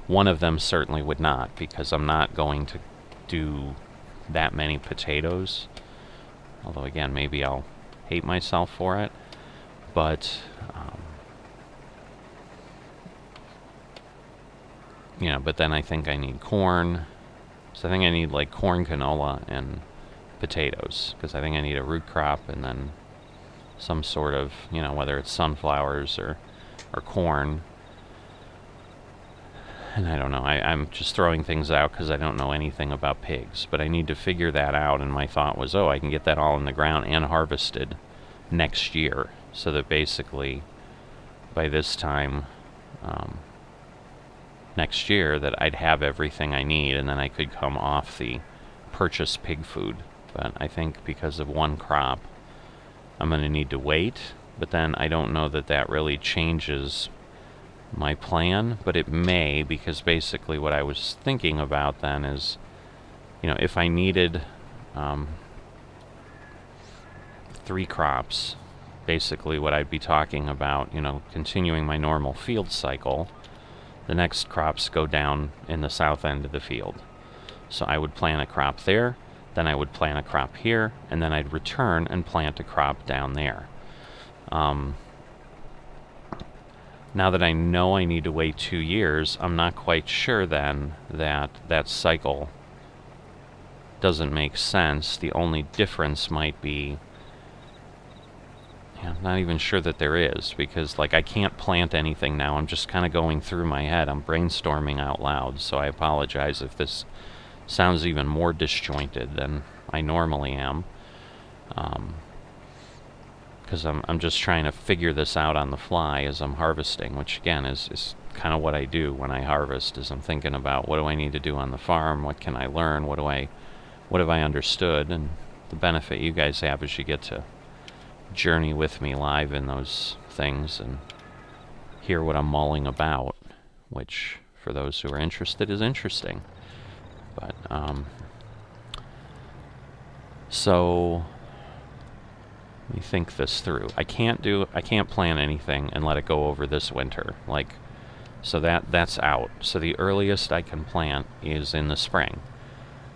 one of them certainly would not, because I'm not going to do that many potatoes. Although, again, maybe I'll hate myself for it. But, you know, but then I think I need corn. So I think I need, like, corn, canola, and potatoes, because I think I need a root crop, and then some sort of, you know, whether it's sunflowers or corn. And I don't know, I'm just throwing things out because I don't know anything about pigs, but I need to figure that out, and my thought was, oh, I can get that all in the ground and harvested next year, so that basically by this time next year that I'd have everything I need, and then I could come off the purchase pig food. But I think because of one crop, I'm going to need to wait. But then I don't know that that really changes my plan, but it may, because basically what I was thinking about then is, you know, if I needed 3 crops, basically what I'd be talking about, you know, continuing my normal field cycle, the next crops go down in the south end of the field. So I would plant a crop there, then I would plant a crop here, and then I'd return and plant a crop down there. Now that I know I need to wait 2 years, I'm not quite sure then that that cycle doesn't make sense. The only difference might be, I'm not even sure that there is, because, like, I can't plant anything now. I'm just kind of going through my head. I'm brainstorming out loud, so I apologize if this sounds even more disjointed than I normally am, because I'm just trying to figure this out on the fly as I'm harvesting, which again is kind of what I do when I harvest, is I'm thinking about what do I need to do on the farm, what can I learn, what have I understood. And the benefit you guys have is you get to journey with me live in those things and hear what I'm mulling about, which, for those who are interested, is interesting. But, so let me think this through. I can't plan anything and let it go over this winter. Like, so that's out. So the earliest I can plant is in the spring.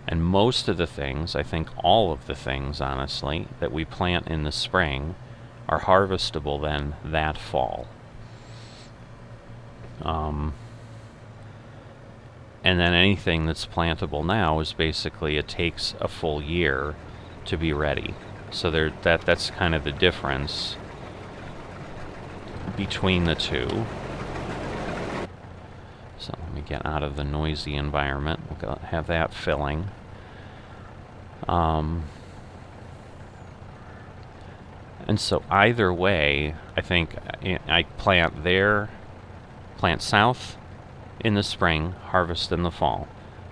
And most of the things, I think all of the things, honestly, that we plant in the spring are harvestable then that fall. And then anything that's plantable now is basically, it takes a full year to be ready. So that's kind of the difference between the two. So let me get out of the noisy environment. We'll have that filling. And so either way, I think I plant south in the spring, harvest in the fall.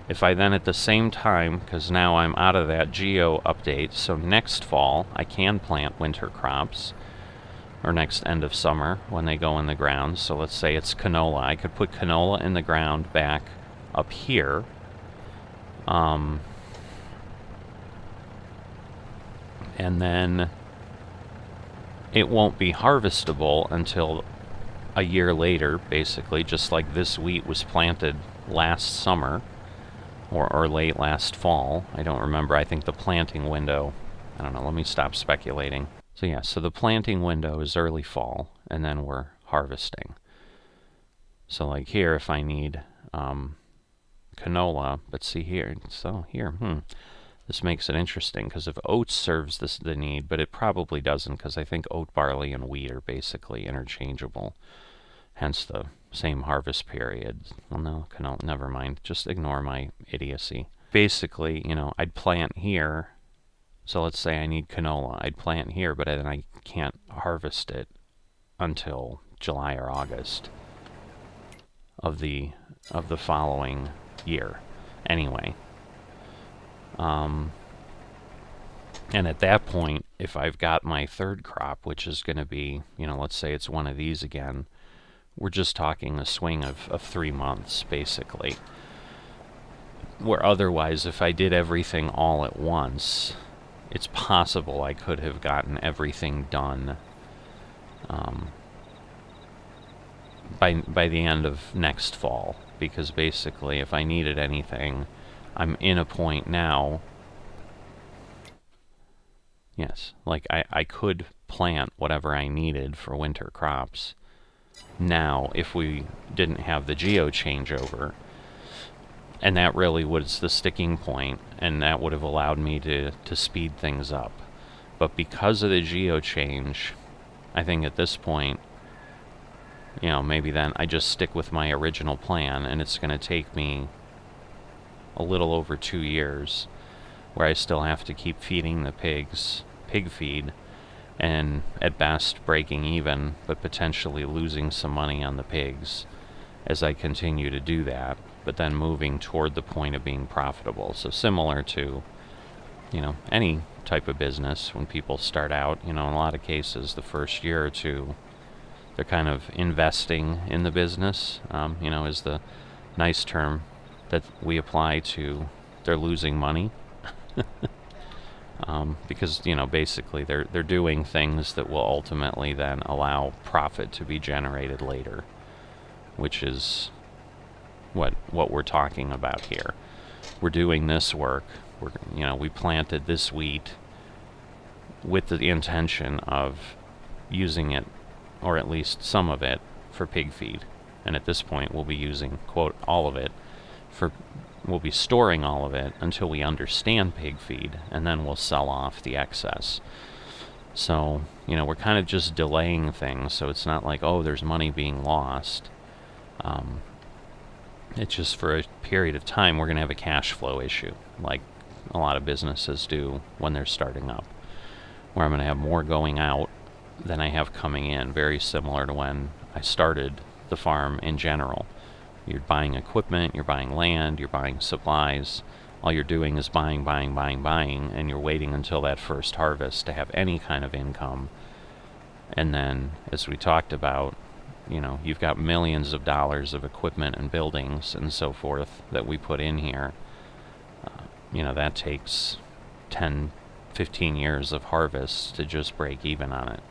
If I then at the same time, because now I'm out of that geo update, so next fall I can plant winter crops, or next end of summer when they go in the ground. So let's say it's canola. I could put canola in the ground back up here. And then it won't be harvestable until a year later, basically, just like this wheat was planted last summer or late last fall. I don't remember. I think the planting window, I don't know, let me stop speculating. So yeah, so the planting window is early fall, and then we're harvesting. So like here, if I need canola, but see here, so here, this makes it interesting, because if oats serves the need, but it probably doesn't, because I think oat, barley, and wheat are basically interchangeable, hence the same harvest period. Well, no, canola, never mind, just ignore my idiocy. Basically, you know, I'd plant here, so let's say I need canola, I'd plant here, but then I can't harvest it until July or August of the following year, anyway. And at that point, if I've got my third crop, which is going to be, you know, let's say it's one of these again, we're just talking a swing of 3 months, basically. Where otherwise, if I did everything all at once, it's possible I could have gotten everything done by the end of next fall. Because basically, if I needed anything, I'm in a point now. Yes, like I could plant whatever I needed for winter crops now if we didn't have the geo changeover. And that really was the sticking point, and that would have allowed me to speed things up. But because of the geo change, I think at this point, you know, maybe then I just stick with my original plan, and it's going to take me a little over 2 years, where I still have to keep feeding the pigs pig feed, and at best breaking even, but potentially losing some money on the pigs as I continue to do that, but then moving toward the point of being profitable. So similar to, you know, any type of business, when people start out, you know, in a lot of cases, the first year or two, they're kind of investing in the business, you know, is the nice term that we apply to, they're losing money. Because, you know, basically they're doing things that will ultimately then allow profit to be generated later, which is what we're talking about here. We're doing this work. We planted this wheat with the intention of using it, or at least some of it, for pig feed. And at this point, we'll be using, quote, all of it we'll be storing all of it until we understand pig feed, and then we'll sell off the excess. So, you know, we're kind of just delaying things, so it's not like, oh, there's money being lost. It's just for a period of time we're going to have a cash flow issue, like a lot of businesses do when they're starting up, where I'm going to have more going out than I have coming in, very similar to when I started the farm in general. You're buying equipment, you're buying land, you're buying supplies. All you're doing is buying, and you're waiting until that first harvest to have any kind of income And then, as we talked about, you know, you've got millions of dollars of equipment and buildings and so forth that we put in here. You know, that takes 10, 15 years of harvest to just break even on it.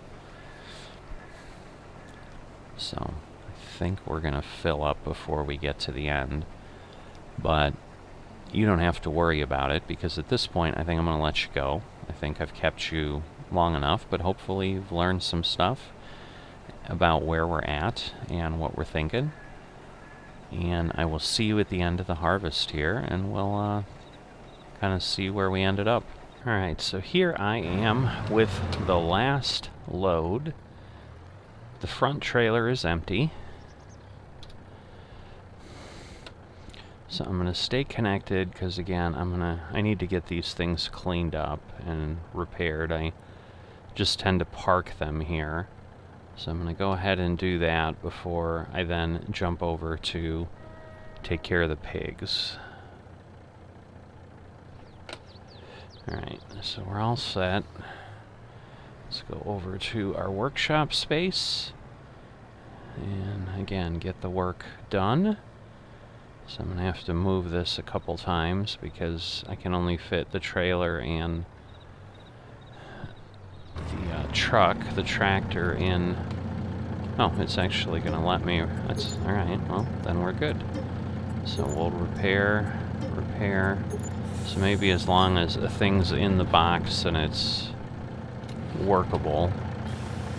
So I think we're going to fill up before we get to the end. But you don't have to worry about it, because at this point I think I'm going to let you go. I think I've kept you long enough, but hopefully you've learned some stuff about where we're at and what we're thinking. And I will see you at the end of the harvest here, and we'll kind of see where we ended up. Alright, so here I am with the last load. The front trailer is empty. So I'm going to stay connected, because again, I need to get these things cleaned up and repaired. I just tend to park them here. So I'm going to go ahead and do that before I then jump over to take care of the pigs. Alright, so we're all set. Let's go over to our workshop space. And again, get the work done. So I'm going to have to move this a couple times because I can only fit the trailer and the truck, the tractor, in. Oh, it's actually going to let me. That's alright, well, then we're good. So we'll repair. So maybe as long as the thing's in the box and it's workable.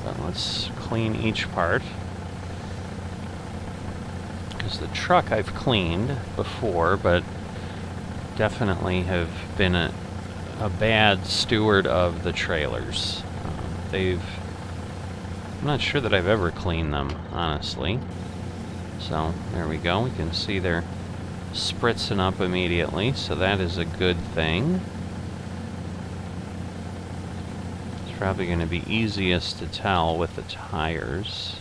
But let's clean each part. Because the truck I've cleaned before, but definitely have been a bad steward of the trailers. I'm not sure that I've ever cleaned them, honestly. So, there we go. We can see they're spritzing up immediately, so that is a good thing. It's probably going to be easiest to tell with the tires.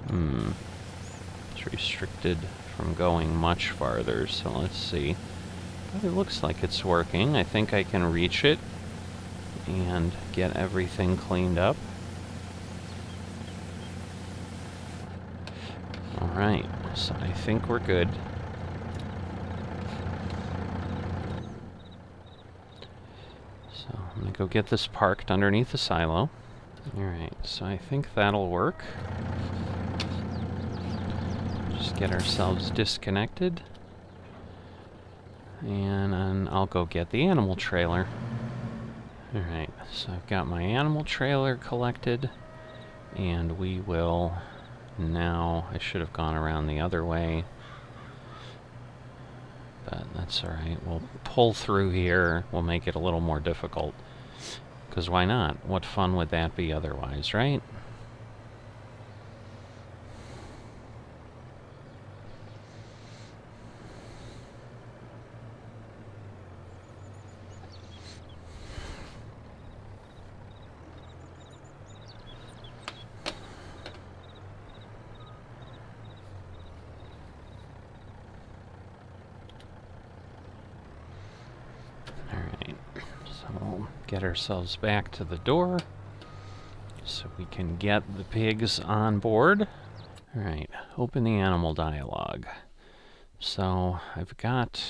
It's restricted from going much farther, so let's see. It looks like it's working. I think I can reach it and get everything cleaned up. Alright, so I think we're good. So I'm going to go get this parked underneath the silo. Alright, so I think that'll work. Just get ourselves disconnected. And then I'll go get the animal trailer. Alright, so I've got my animal trailer collected. And we will now... I should have gone around the other way. But that's alright. We'll pull through here. We'll make it a little more difficult. Because why not? What fun would that be otherwise, right? Get ourselves back to the door so we can get the pigs on board. Alright, open the animal dialogue. So I've got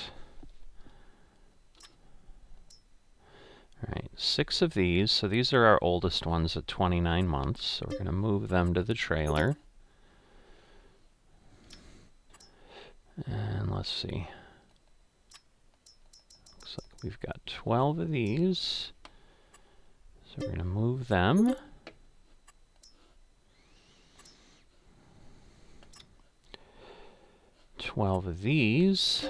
6 of these. So these are our oldest ones at 29 months. So we're going to move them to the trailer. And let's see. Looks like we've got 12 of these. So we're going to move them. $12 of these.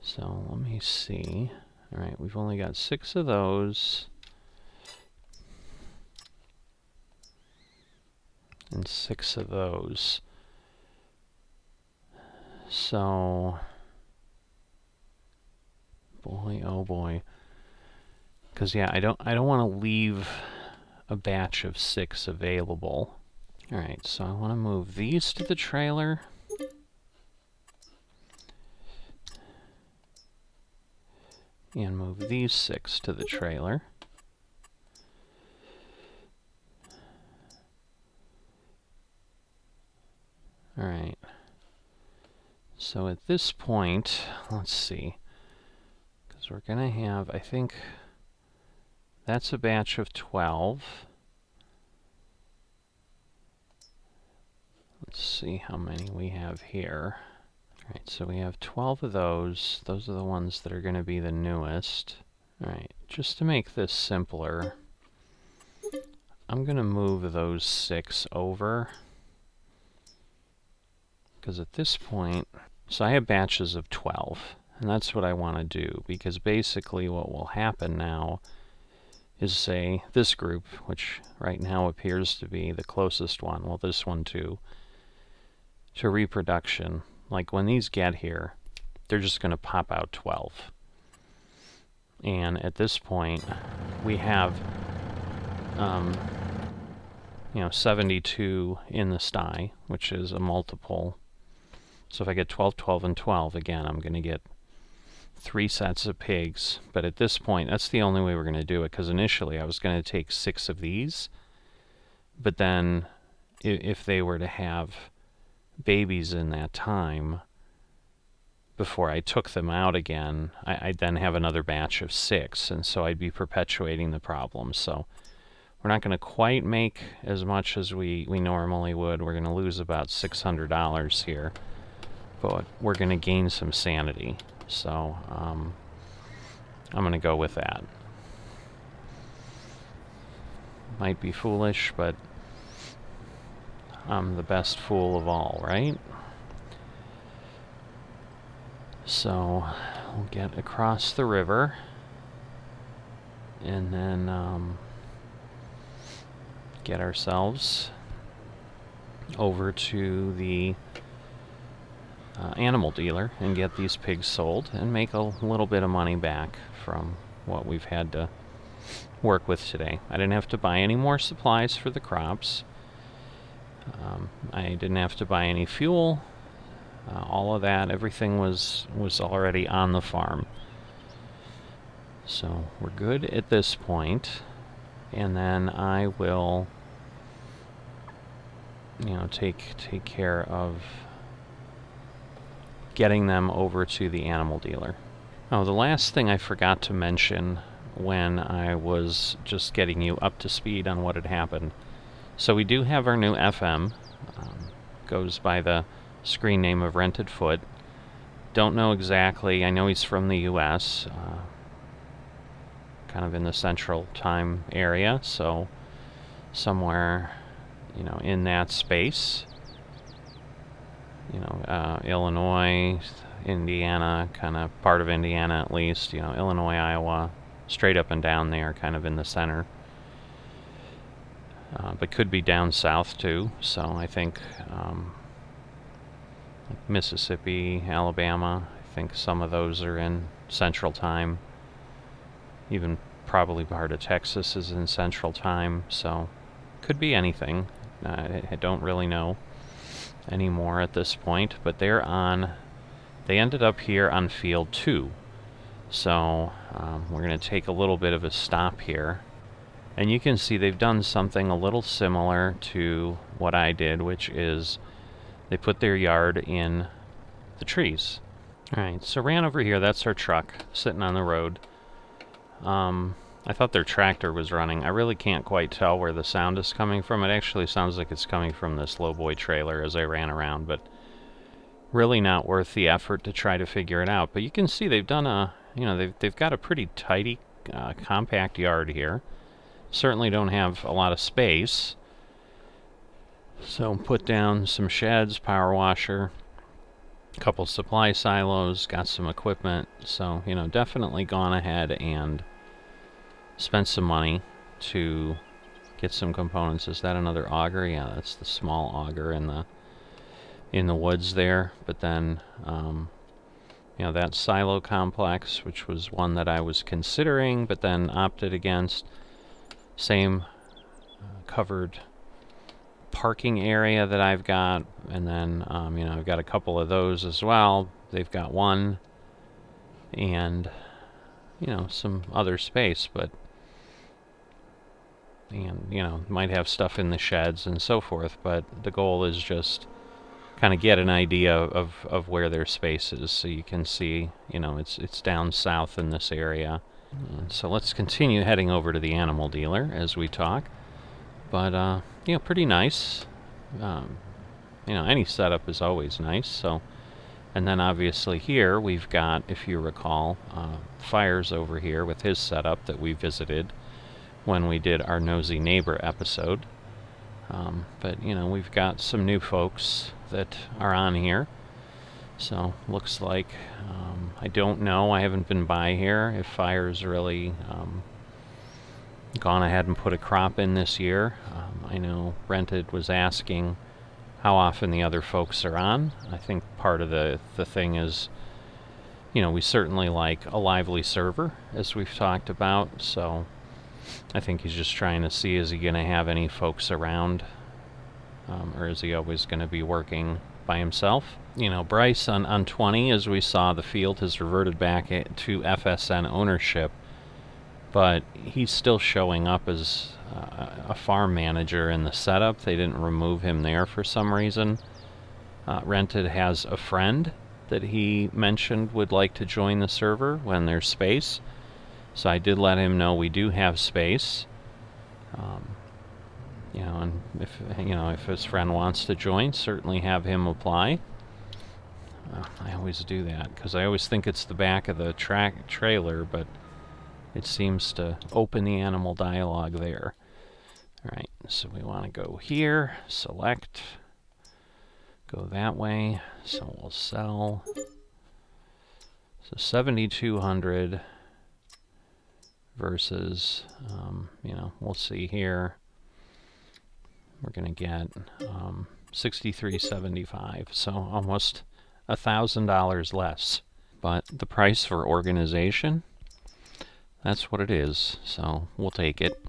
So let me see. All right, we've only got 6 of those. And 6 of those. So, boy, oh boy. Because yeah, I don't want to leave a batch of 6 available. All right, so I want to move these to the trailer. And move these 6 to the trailer. Alright. So at this point, let's see. Because we're going to have, I think, that's a batch of 12. Let's see how many we have here. Alright, so we have 12 of those. Those are the ones that are going to be the newest. Alright, just to make this simpler, I'm going to move those 6 over. Because at this point, so I have batches of 12. And that's what I want to do. Because basically what will happen now is, say, this group, which right now appears to be the closest one, well, this one too, to reproduction. Like when these get here, they're just going to pop out 12. And at this point, we have, 72 in the sty, which is a multiple. So if I get 12, 12, and 12, again, I'm going to get 3 sets of pigs. But at this point, that's the only way we're going to do it, because initially I was going to take 6 of these. But then, if they were to have babies in that time, before I took them out again, I'd then have another batch of 6, and so I'd be perpetuating the problem. So we're not going to quite make as much as we normally would. We're going to lose about $600 here, but we're going to gain some sanity. So I'm going to go with that. Might be foolish, but I'm the best fool of all, right? So we'll get across the river, and then get ourselves over to the animal dealer and get these pigs sold and make a little bit of money back from what we've had to work with today. I didn't have to buy any more supplies for the crops. I didn't have to buy any fuel. All of that, everything was already on the farm. So we're good at this point. And then I will, take care of getting them over to the animal dealer. Oh, the last thing I forgot to mention when I was just getting you up to speed on what had happened. So we do have our new FM. Goes by the screen name of Rented Foot. Don't know exactly. I know he's from the US. Kind of in the central time area. So somewhere, in that space. Illinois, Indiana, kind of part of Indiana at least, Illinois, Iowa, straight up and down there, kind of in the center. But could be down south too, so I think Mississippi, Alabama, I think some of those are in Central Time. Even probably part of Texas is in Central Time, so could be anything. I don't really know anymore at this point, but they ended up here on field 2. So we're going to take a little bit of a stop here. And you can see they've done something a little similar to what I did, which is they put their yard in the trees. Alright, so ran over here. That's our truck sitting on the road. I thought their tractor was running. I really can't quite tell where the sound is coming from. It actually sounds like it's coming from this lowboy trailer as I ran around, but really not worth the effort to try to figure it out. But you can see they've done they've got a pretty tidy, compact yard here. Certainly don't have a lot of space. So put down some sheds, power washer, a couple supply silos, got some equipment. So, definitely gone ahead and spent some money to get some components. Is that another auger? Yeah, that's the small auger in the woods there. But then, that silo complex, which was one that I was considering, but then opted against. Same covered parking area that I've got, and then I've got a couple of those as well. They've got one, and you know, some other space, but, and, you know, might have stuff in the sheds and so forth, but the goal is just kind of get an idea of where their space is, so you can see, you know, it's down south in this area. And so let's continue heading over to the animal dealer as we talk. But, you know, pretty nice. You know, any setup is always nice, so... And then obviously here we've got, if you recall, Fires over here with his setup that we visited when we did our Nosy Neighbor episode. But, you know, we've got some new folks that are on here. So, looks like, I don't know, I haven't been by here, if Fires really gone ahead and put a crop in this year. I know Rented was asking how often the other folks are on. I think part of the thing is, you know, we certainly like a lively server, as we've talked about, so I think he's just trying to see, is he going to have any folks around, or is he always going to be working by himself? You know, Bryce on 20, as we saw, the field has reverted back to FSN ownership, but he's still showing up as a farm manager in the setup. They didn't remove him there for some reason. Rented has a friend that he mentioned would like to join the server when there's space, so I did let him know we do have space. You know, and if his friend wants to join, certainly have him apply. I always do that because I always think it's the back of the trailer, but it seems to open the animal dialogue there. Alright, so we want to go here, select, go that way, so we'll sell. So 7,200 versus, you know, we'll see here. We're going to get 63.75, so almost $1,000 less. But the price for organization, that's what it is, so we'll take it.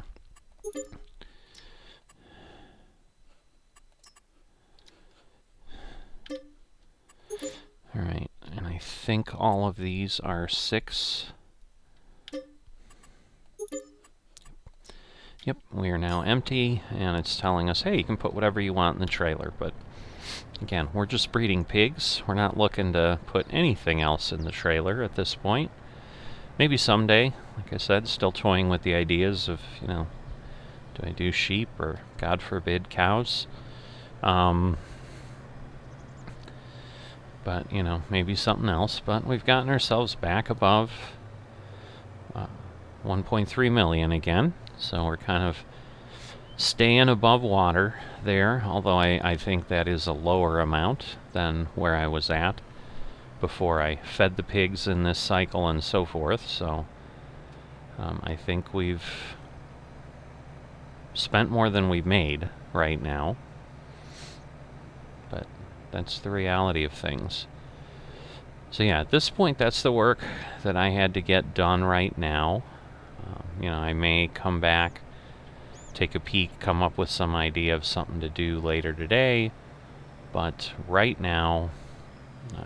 Alright, and I think all of these are 6. Yep, we are now empty, and it's telling us, hey, you can put whatever you want in the trailer, but again, we're just breeding pigs. We're not looking to put anything else in the trailer at this point. Maybe someday, like I said, still toying with the ideas of, you know, do I do sheep or, God forbid, cows? But, you know, maybe something else. But we've gotten ourselves back above 1.3 million again. So we're kind of staying above water there, although I think that is a lower amount than where I was at before I fed the pigs in this cycle and so forth. So I think we've spent more than we've made right now. But that's the reality of things. So yeah, at this point, that's the work that I had to get done right now. You know, I may come back, take a peek, come up with some idea of something to do later today, but right now,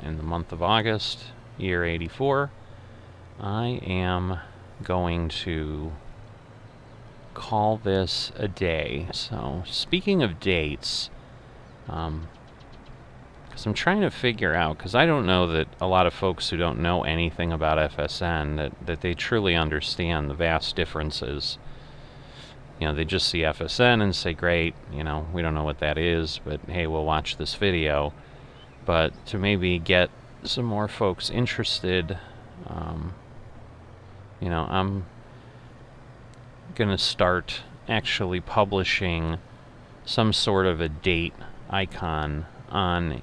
in the month of August, year 84, I am going to call this a day. So, speaking of dates, because I'm trying to figure out, because I don't know that a lot of folks who don't know anything about FSN, that they truly understand the vast differences. You know, they just see FSN and say, great, you know, we don't know what that is, but hey, we'll watch this video. But to maybe get some more folks interested, you know, I'm going to start actually publishing some sort of a date icon on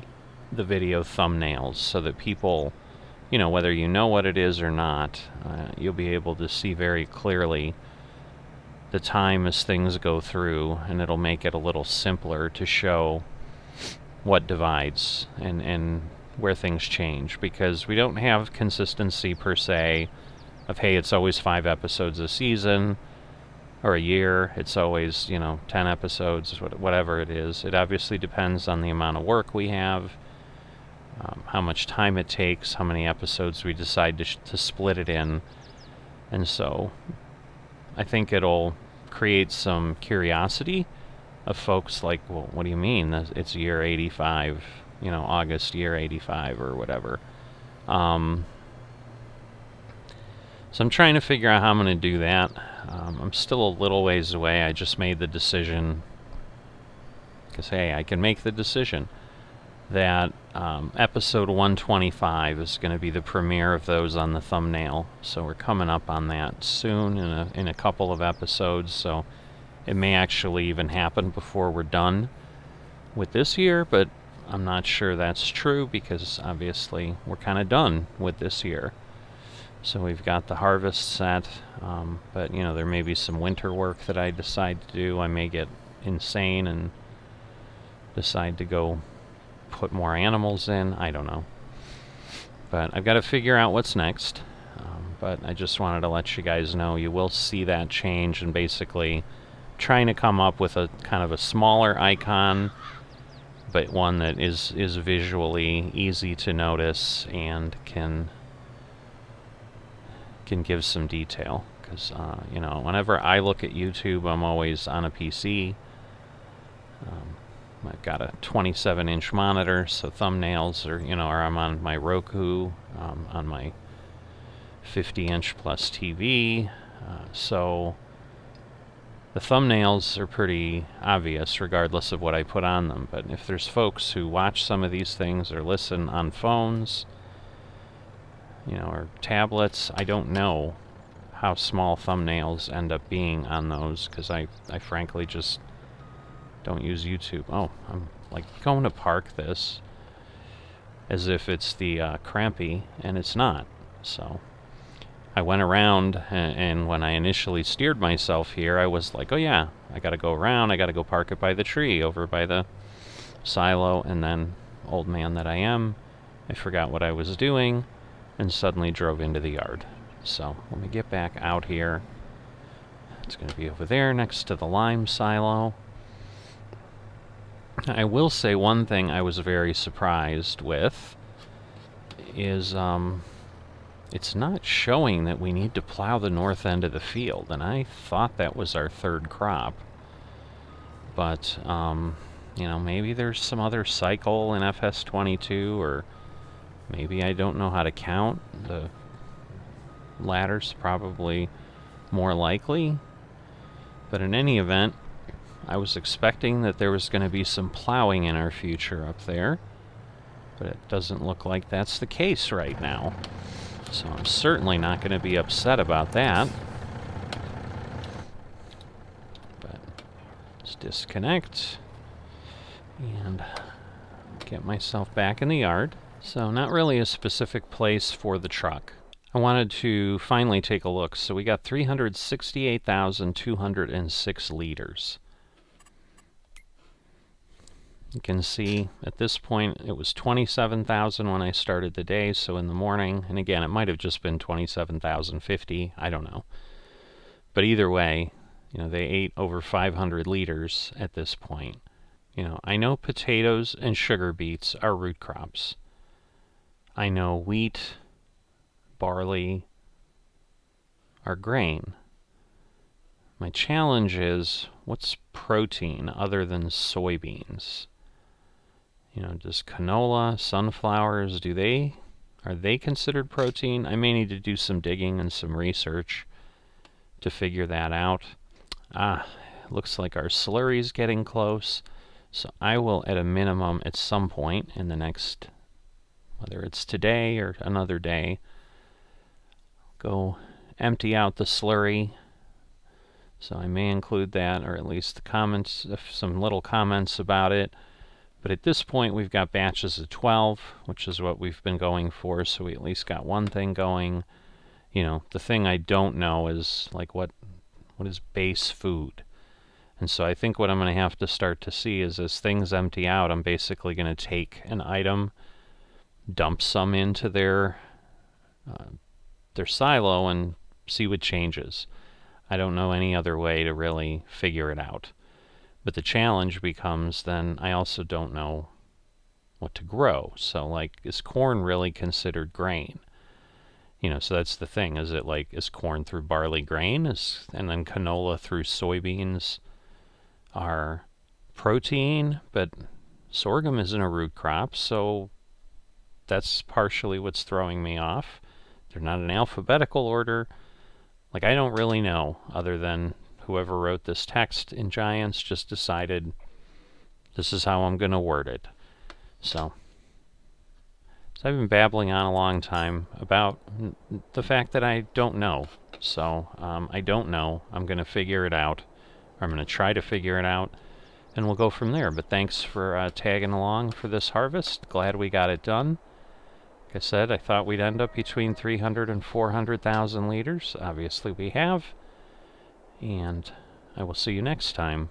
the video thumbnails so that people, you know, whether you know what it is or not, you'll be able to see very clearly the time as things go through, and it'll make it a little simpler to show what divides and where things change, because we don't have consistency per se of, hey, it's always 5 episodes a season or a year, it's always, you know, 10 episodes, whatever it is. It obviously depends on the amount of work we have, how much time it takes, how many episodes we decide to split it in. And so I think it'll create some curiosity of folks like, well, what do you mean? It's year 85, August year 85 or whatever. So I'm trying to figure out how I'm going to do that. I'm still a little ways away. I just made the decision, because, hey, I can make the decision that episode 125 is going to be the premiere of those on the thumbnail. So we're coming up on that soon in a couple of episodes. So it may actually even happen before we're done with this year, but I'm not sure that's true because obviously we're kind of done with this year. So we've got the harvest set, but there may be some winter work that I decide to do. I may get insane and decide to go put more animals in. I don't know. But I've got to figure out what's next. But I just wanted to let you guys know you will see that change, and basically trying to come up with a kind of a smaller icon, but one that is visually easy to notice and can give some detail. Because whenever I look at YouTube, I'm always on a PC. I've got a 27-inch monitor, so thumbnails are, or I'm on my Roku, on my 50-inch plus TV. So the thumbnails are pretty obvious regardless of what I put on them. But if there's folks who watch some of these things or listen on phones, or tablets, I don't know how small thumbnails end up being on those, because I frankly just don't use YouTube. Oh, I'm like going to park this as if it's the Crampy, and it's not. So I went around, and when I initially steered myself here, I was like, oh yeah, I gotta go around, I gotta go park it by the tree over by the silo, and then, old man that I am, I forgot what I was doing and suddenly drove into the yard. So let me get back out here. It's going to be over there next to the lime silo. I will say one thing I was very surprised with is it's not showing that we need to plow the north end of the field, and I thought that was our third crop. But maybe there's some other cycle in FS22, or maybe I don't know how to count. The latter's probably more likely. But in any event, I was expecting that there was going to be some plowing in our future up there. But it doesn't look like that's the case right now. So I'm certainly not going to be upset about that. But let's disconnect and get myself back in the yard. So not really a specific place for the truck. I wanted to finally take a look. So we got 368,206 liters. You can see at this point it was 27,000 when I started the day, so in the morning, and again it might have just been 27,050, I don't know. But either way, they ate over 500 liters at this point. I know potatoes and sugar beets are root crops. I know wheat, barley are grain. My challenge is, what's protein other than soybeans? Does canola, sunflowers, are they considered protein? I may need to do some digging and some research to figure that out. Looks like our slurry's getting close. So I will, at a minimum, at some point in the next, whether it's today or another day, go empty out the slurry. So I may include that, or at least the comments, some little comments about it. But at this point, we've got batches of 12, which is what we've been going for, so we at least got one thing going. The thing I don't know is, like, what is base food? And so I think what I'm going to have to start to see is, as things empty out, I'm basically going to take an item, dump some into their silo, and see what changes. I don't know any other way to really figure it out. But the challenge becomes, then I also don't know what to grow. So, like, is corn really considered grain? You know, so that's the thing. Is it like, is corn through barley grain? And then canola through soybeans are protein, but sorghum isn't a root crop, so that's partially what's throwing me off. They're not in alphabetical order. Like, I don't really know, other than whoever wrote this text in Giants just decided this is how I'm going to word it. So I've been babbling on a long time about the fact that I don't know. So I don't know. I'm going to figure it out. Or I'm going to try to figure it out. And we'll go from there. But thanks for tagging along for this harvest. Glad we got it done. Like I said, I thought we'd end up between 300 and 400,000 liters. Obviously we have. And I will see you next time.